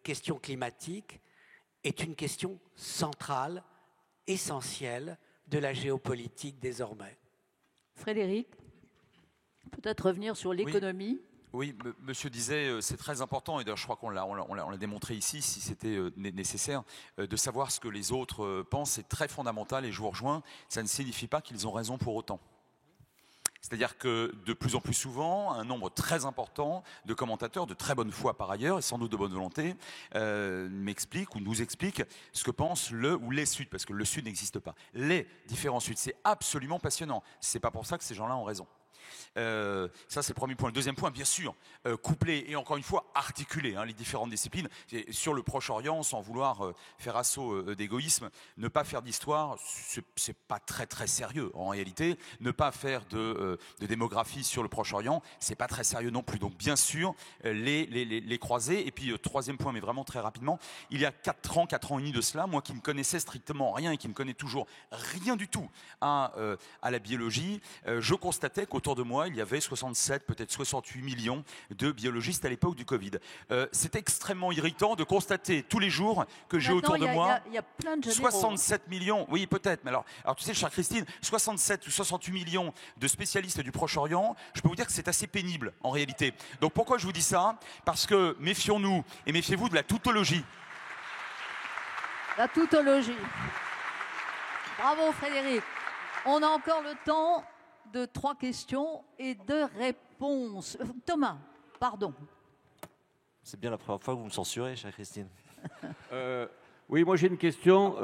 question climatique est une question centrale, essentielle de la géopolitique désormais. Frédéric, peut-être revenir sur l'économie. Oui, monsieur disait, c'est très important, et d'ailleurs je crois qu'on l'a démontré ici, si c'était nécessaire, de savoir ce que les autres pensent, c'est très fondamental, et je vous rejoins, ça ne signifie pas qu'ils ont raison pour autant. C'est-à-dire que de plus en plus souvent, un nombre très important de commentateurs, de très bonne foi par ailleurs, et sans doute de bonne volonté, m'expliquent ou nous expliquent ce que pensent le ou les Suds, parce que le Sud n'existe pas. Les différents Suds, c'est absolument passionnant. C'est pas pour ça que ces gens-là ont raison. Ça, c'est le premier point. Le deuxième point, bien sûr, coupler et encore une fois articuler les différentes disciplines. Et sur le Proche-Orient, sans vouloir faire assaut d'égoïsme, ne pas faire d'histoire, c'est pas très très sérieux en réalité. Ne pas faire de démographie sur le Proche-Orient, c'est pas très sérieux non plus. Donc bien sûr, les croiser. Et puis troisième point, mais vraiment très rapidement, il y a 4 ans et demi de cela, moi qui ne connaissais strictement rien et qui ne connais toujours rien du tout à la biologie, je constatais qu'autour de moi, il y avait 67, peut-être 68 millions de biologistes à l'époque du Covid. C'est extrêmement irritant de constater tous les jours que j'ai autour de moi il y a plein de 67 millions, oui peut-être, mais alors tu sais, chère Christine, 67 ou 68 millions de spécialistes du Proche-Orient, je peux vous dire que c'est assez pénible en réalité. Donc pourquoi je vous dis ça? Parce que méfions-nous et méfiez-vous de la tautologie. La tautologie. Bravo Frédéric. On a encore le temps de 3 questions et 2 réponses. Thomas, pardon. C'est bien la première fois que vous me censurez, chère Christine. Oui, moi j'ai une question.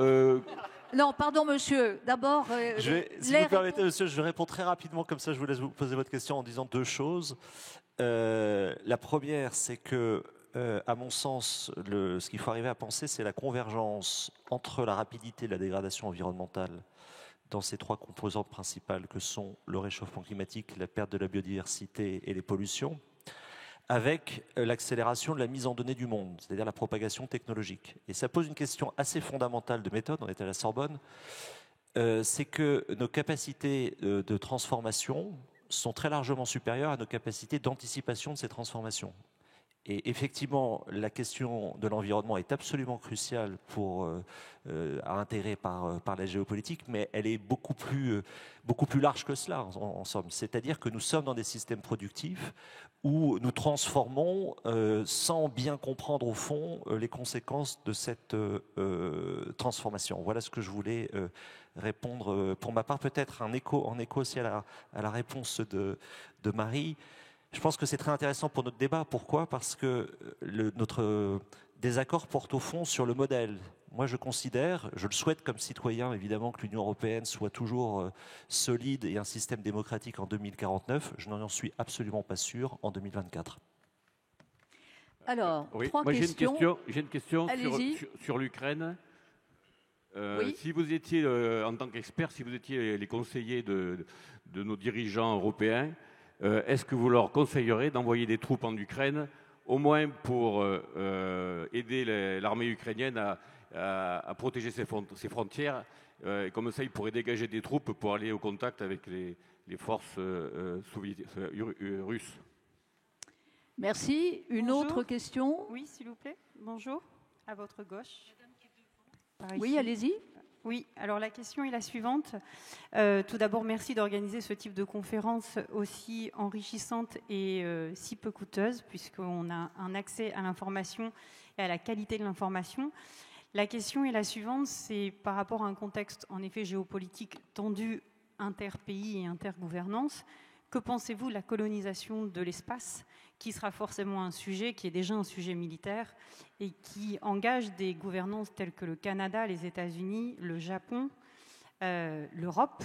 Non, pardon monsieur. D'abord, si vous me permettez, monsieur, je réponds très rapidement, comme ça je vous laisse vous poser votre question en disant 2 choses. La première, c'est que, à mon sens, ce qu'il faut arriver à penser, c'est la convergence entre la rapidité de la dégradation environnementale dans ces 3 composantes principales que sont le réchauffement climatique, la perte de la biodiversité et les pollutions, avec l'accélération de la mise en données du monde, c'est-à-dire la propagation technologique. Et ça pose une question assez fondamentale de méthode, on est à la Sorbonne, c'est que nos capacités de transformation sont très largement supérieures à nos capacités d'anticipation de ces transformations. Et effectivement, la question de l'environnement est absolument cruciale à intégrer par la géopolitique, mais elle est beaucoup plus large que cela, en somme. C'est-à-dire que nous sommes dans des systèmes productifs où nous transformons sans bien comprendre au fond les conséquences de cette transformation. Voilà ce que je voulais répondre pour ma part. Peut-être en écho aussi à la réponse de Marie. Je pense que c'est très intéressant pour notre débat. Pourquoi? Parce que notre désaccord porte au fond sur le modèle. Moi, je considère, je le souhaite comme citoyen, évidemment, que l'Union européenne soit toujours solide et un système démocratique en 2049. Je n'en suis absolument pas sûr en 2024. Alors, oui, 3 moi, questions. J'ai une question sur l'Ukraine. Oui. Si vous étiez, en tant qu'expert, si vous étiez les conseillers de nos dirigeants européens, est-ce que vous leur conseillerez d'envoyer des troupes en Ukraine, au moins pour aider l'armée ukrainienne à protéger ses frontières, et comme ça ils pourraient dégager des troupes pour aller au contact avec les forces russes? Merci. Une autre question? Oui, s'il vous plaît. Bonjour. À votre gauche. Oui, allez-y. Oui, alors la question est la suivante. Tout d'abord, merci d'organiser ce type de conférence aussi enrichissante et si peu coûteuse, puisqu'on a un accès à l'information et à la qualité de l'information. La question est la suivante, c'est par rapport à un contexte en effet géopolitique tendu, interpays et intergouvernance. Que pensez-vous de la colonisation de l'espace, qui sera forcément un sujet, qui est déjà un sujet militaire, et qui engage des gouvernances telles que le Canada, les États-Unis, le Japon, l'Europe,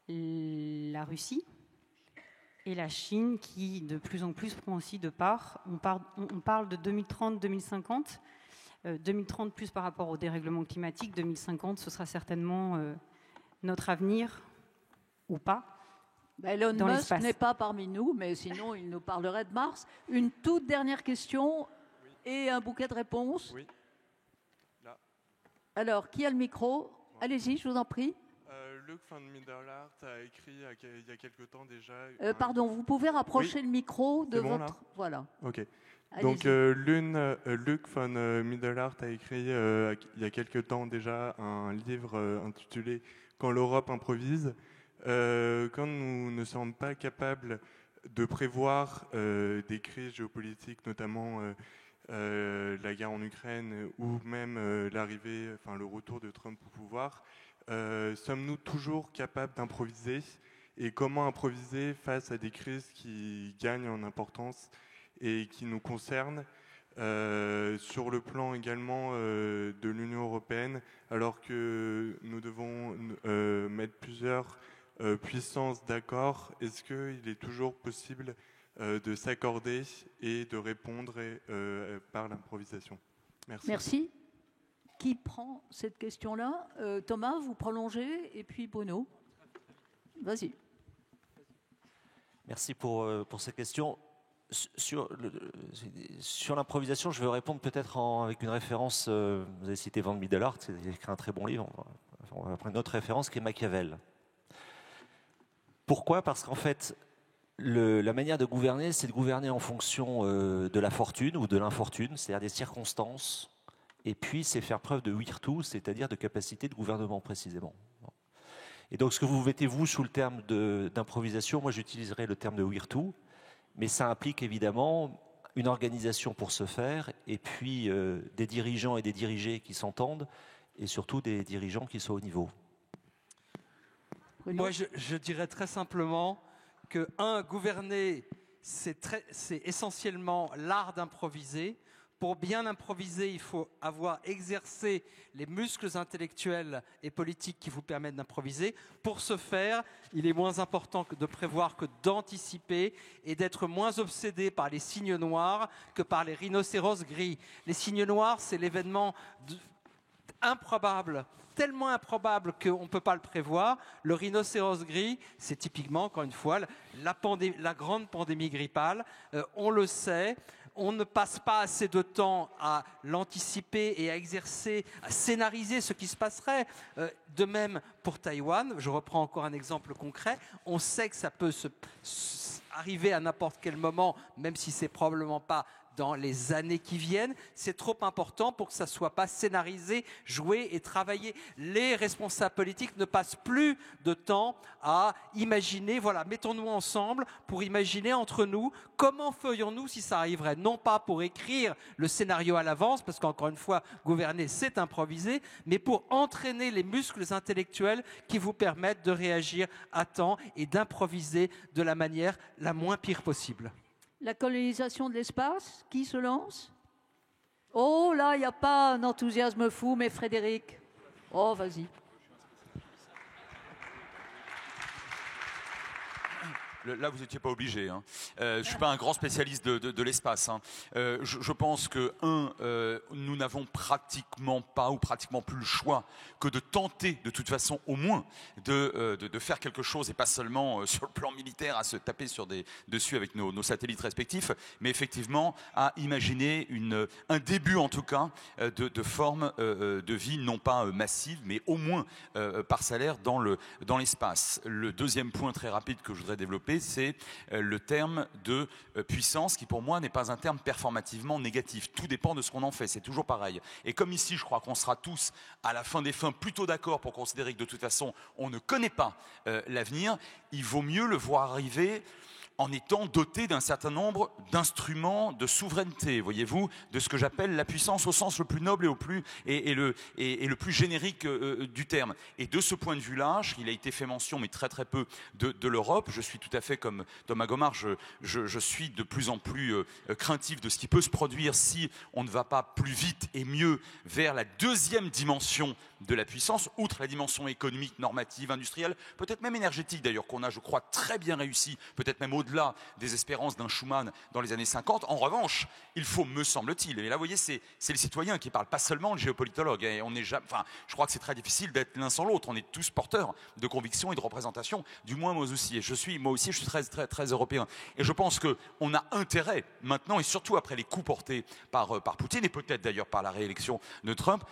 la Russie et la Chine, qui de plus en plus prend aussi de part. On parle de 2030-2050. 2030 plus par rapport au dérèglement climatique. 2050, ce sera certainement notre avenir, ou pas. Elon Musk n'est pas parmi nous, mais sinon il nous parlerait de Mars. Une toute dernière question et un bouquet de réponses. Oui. Là. Alors, qui a le micro? Allez-y, je vous en prie. Luc van Middelaert a écrit il y a quelque temps déjà... pardon, vous pouvez rapprocher le micro de votre... Voilà. Ok. Donc Luc von Middelhart a écrit il y a quelque temps déjà un livre intitulé « Quand l'Europe improvise ». Quand nous ne sommes pas capables de prévoir des crises géopolitiques, notamment la guerre en Ukraine ou même le retour de Trump au pouvoir, sommes-nous toujours capables d'improviser? Et comment improviser face à des crises qui gagnent en importance et qui nous concernent sur le plan également de l'Union européenne, alors que nous devons mettre plusieurs puissances d'accord? Est-ce qu'il est toujours possible de s'accorder et de répondre par l'improvisation? Merci. Merci. Qui prend cette question-là? Thomas, vous prolongez, et puis Bruno. Vas-y. Merci pour cette question. Sur l'improvisation, je vais répondre peut-être avec une référence. Vous avez cité von Middelhart, il a écrit un très bon livre. On va prendre une autre référence qui est Machiavel. Pourquoi? Parce qu'en fait, la manière de gouverner, c'est de gouverner en fonction de la fortune ou de l'infortune, c'est-à-dire des circonstances. Et puis, c'est faire preuve de virtu, c'est-à-dire de capacité de gouvernement précisément. Et donc, ce que vous mettez, vous, sous le terme d'improvisation, moi, j'utiliserai le terme de virtu, mais ça implique évidemment une organisation pour ce faire, et puis des dirigeants et des dirigés qui s'entendent, et surtout des dirigeants qui soient au niveau. Moi, je dirais très simplement que, gouverner, c'est essentiellement l'art d'improviser. Pour bien improviser, il faut avoir exercé les muscles intellectuels et politiques qui vous permettent d'improviser. Pour ce faire, il est moins important de prévoir que d'anticiper et d'être moins obsédé par les signes noirs que par les rhinocéros gris. Les signes noirs, c'est l'événement improbable, tellement improbable qu'on ne peut pas le prévoir. Le rhinocéros gris, c'est typiquement, encore une fois, la grande pandémie grippale. On le sait. On ne passe pas assez de temps à l'anticiper et à exercer, à scénariser ce qui se passerait. De même pour Taïwan, je reprends encore un exemple concret, on sait que ça peut arriver à n'importe quel moment, même si c'est probablement pas dans les années qui viennent. C'est trop important pour que ça ne soit pas scénarisé, joué et travaillé. Les responsables politiques ne passent plus de temps à imaginer, voilà, mettons-nous ensemble pour imaginer entre nous comment ferions-nous si ça arriverait. Non pas pour écrire le scénario à l'avance, parce qu'encore une fois, gouverner, c'est improviser, mais pour entraîner les muscles intellectuels qui vous permettent de réagir à temps et d'improviser de la manière la moins pire possible. La colonisation de l'espace, qui se lance? Oh, là, il n'y a pas un enthousiasme fou, mais Frédéric. Oh, vas-y. Là, vous n'étiez pas obligé. Hein. Je ne suis pas un grand spécialiste de l'espace. Hein. Je pense que, nous n'avons pratiquement pas ou pratiquement plus le choix que de tenter, de toute façon, au moins, de faire quelque chose, et pas seulement sur le plan militaire, à se taper dessus avec nos satellites respectifs, mais effectivement à imaginer un début, en tout cas, de forme de vie, non pas massive, mais au moins parcellaire dans l'espace. Le deuxième point très rapide que je voudrais développer, c'est le terme de puissance qui pour moi n'est pas un terme performativement négatif. Tout dépend de ce qu'on en fait, c'est toujours pareil. Et comme ici je crois qu'on sera tous à la fin des fins plutôt d'accord pour considérer que de toute façon on ne connaît pas l'avenir, il vaut mieux le voir arriver en étant doté d'un certain nombre d'instruments de souveraineté, voyez-vous, de ce que j'appelle la puissance au sens le plus noble et le plus générique du terme. Et de ce point de vue-là, il a été fait mention, mais très très peu, de l'Europe. Je suis tout à fait comme Thomas Gomard, je suis de plus en plus craintif de ce qui peut se produire si on ne va pas plus vite et mieux vers la deuxième dimension de la puissance, outre la dimension économique, normative, industrielle, peut-être même énergétique d'ailleurs, qu'on a, je crois, très bien réussi, peut-être même au-delà des espérances d'un Schuman dans les années 50. En revanche, il faut, me semble-t-il, et là, vous voyez, c'est le citoyen qui parle, pas seulement le géopolitologue. Et je crois que c'est très difficile d'être l'un sans l'autre. On est tous porteurs de convictions et de représentations, du moins moi aussi. Et moi aussi, je suis très, très, très européen. Et je pense qu'on a intérêt, maintenant, et surtout après les coups portés par Poutine, et peut-être d'ailleurs par la réélection de Trump,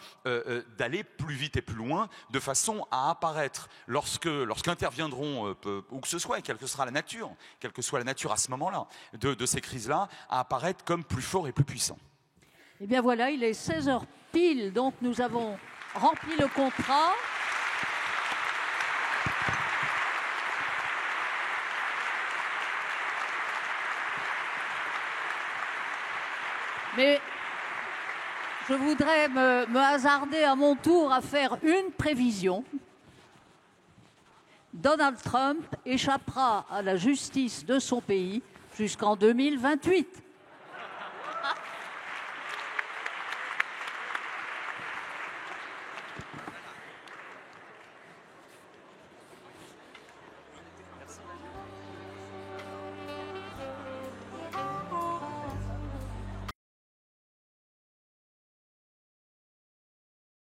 d'aller plus vite et plus loin, de façon à apparaître, lorsqu'interviendront, où que ce soit, et quelle que sera la nature, quelle que que soit la nature à ce moment-là, de ces crises-là, à apparaître comme plus fort et plus puissant. Eh bien voilà, il est 16h pile, donc nous avons rempli le contrat. Mais je voudrais me hasarder à mon tour à faire une prévision. Donald Trump échappera à la justice de son pays jusqu'en 2028.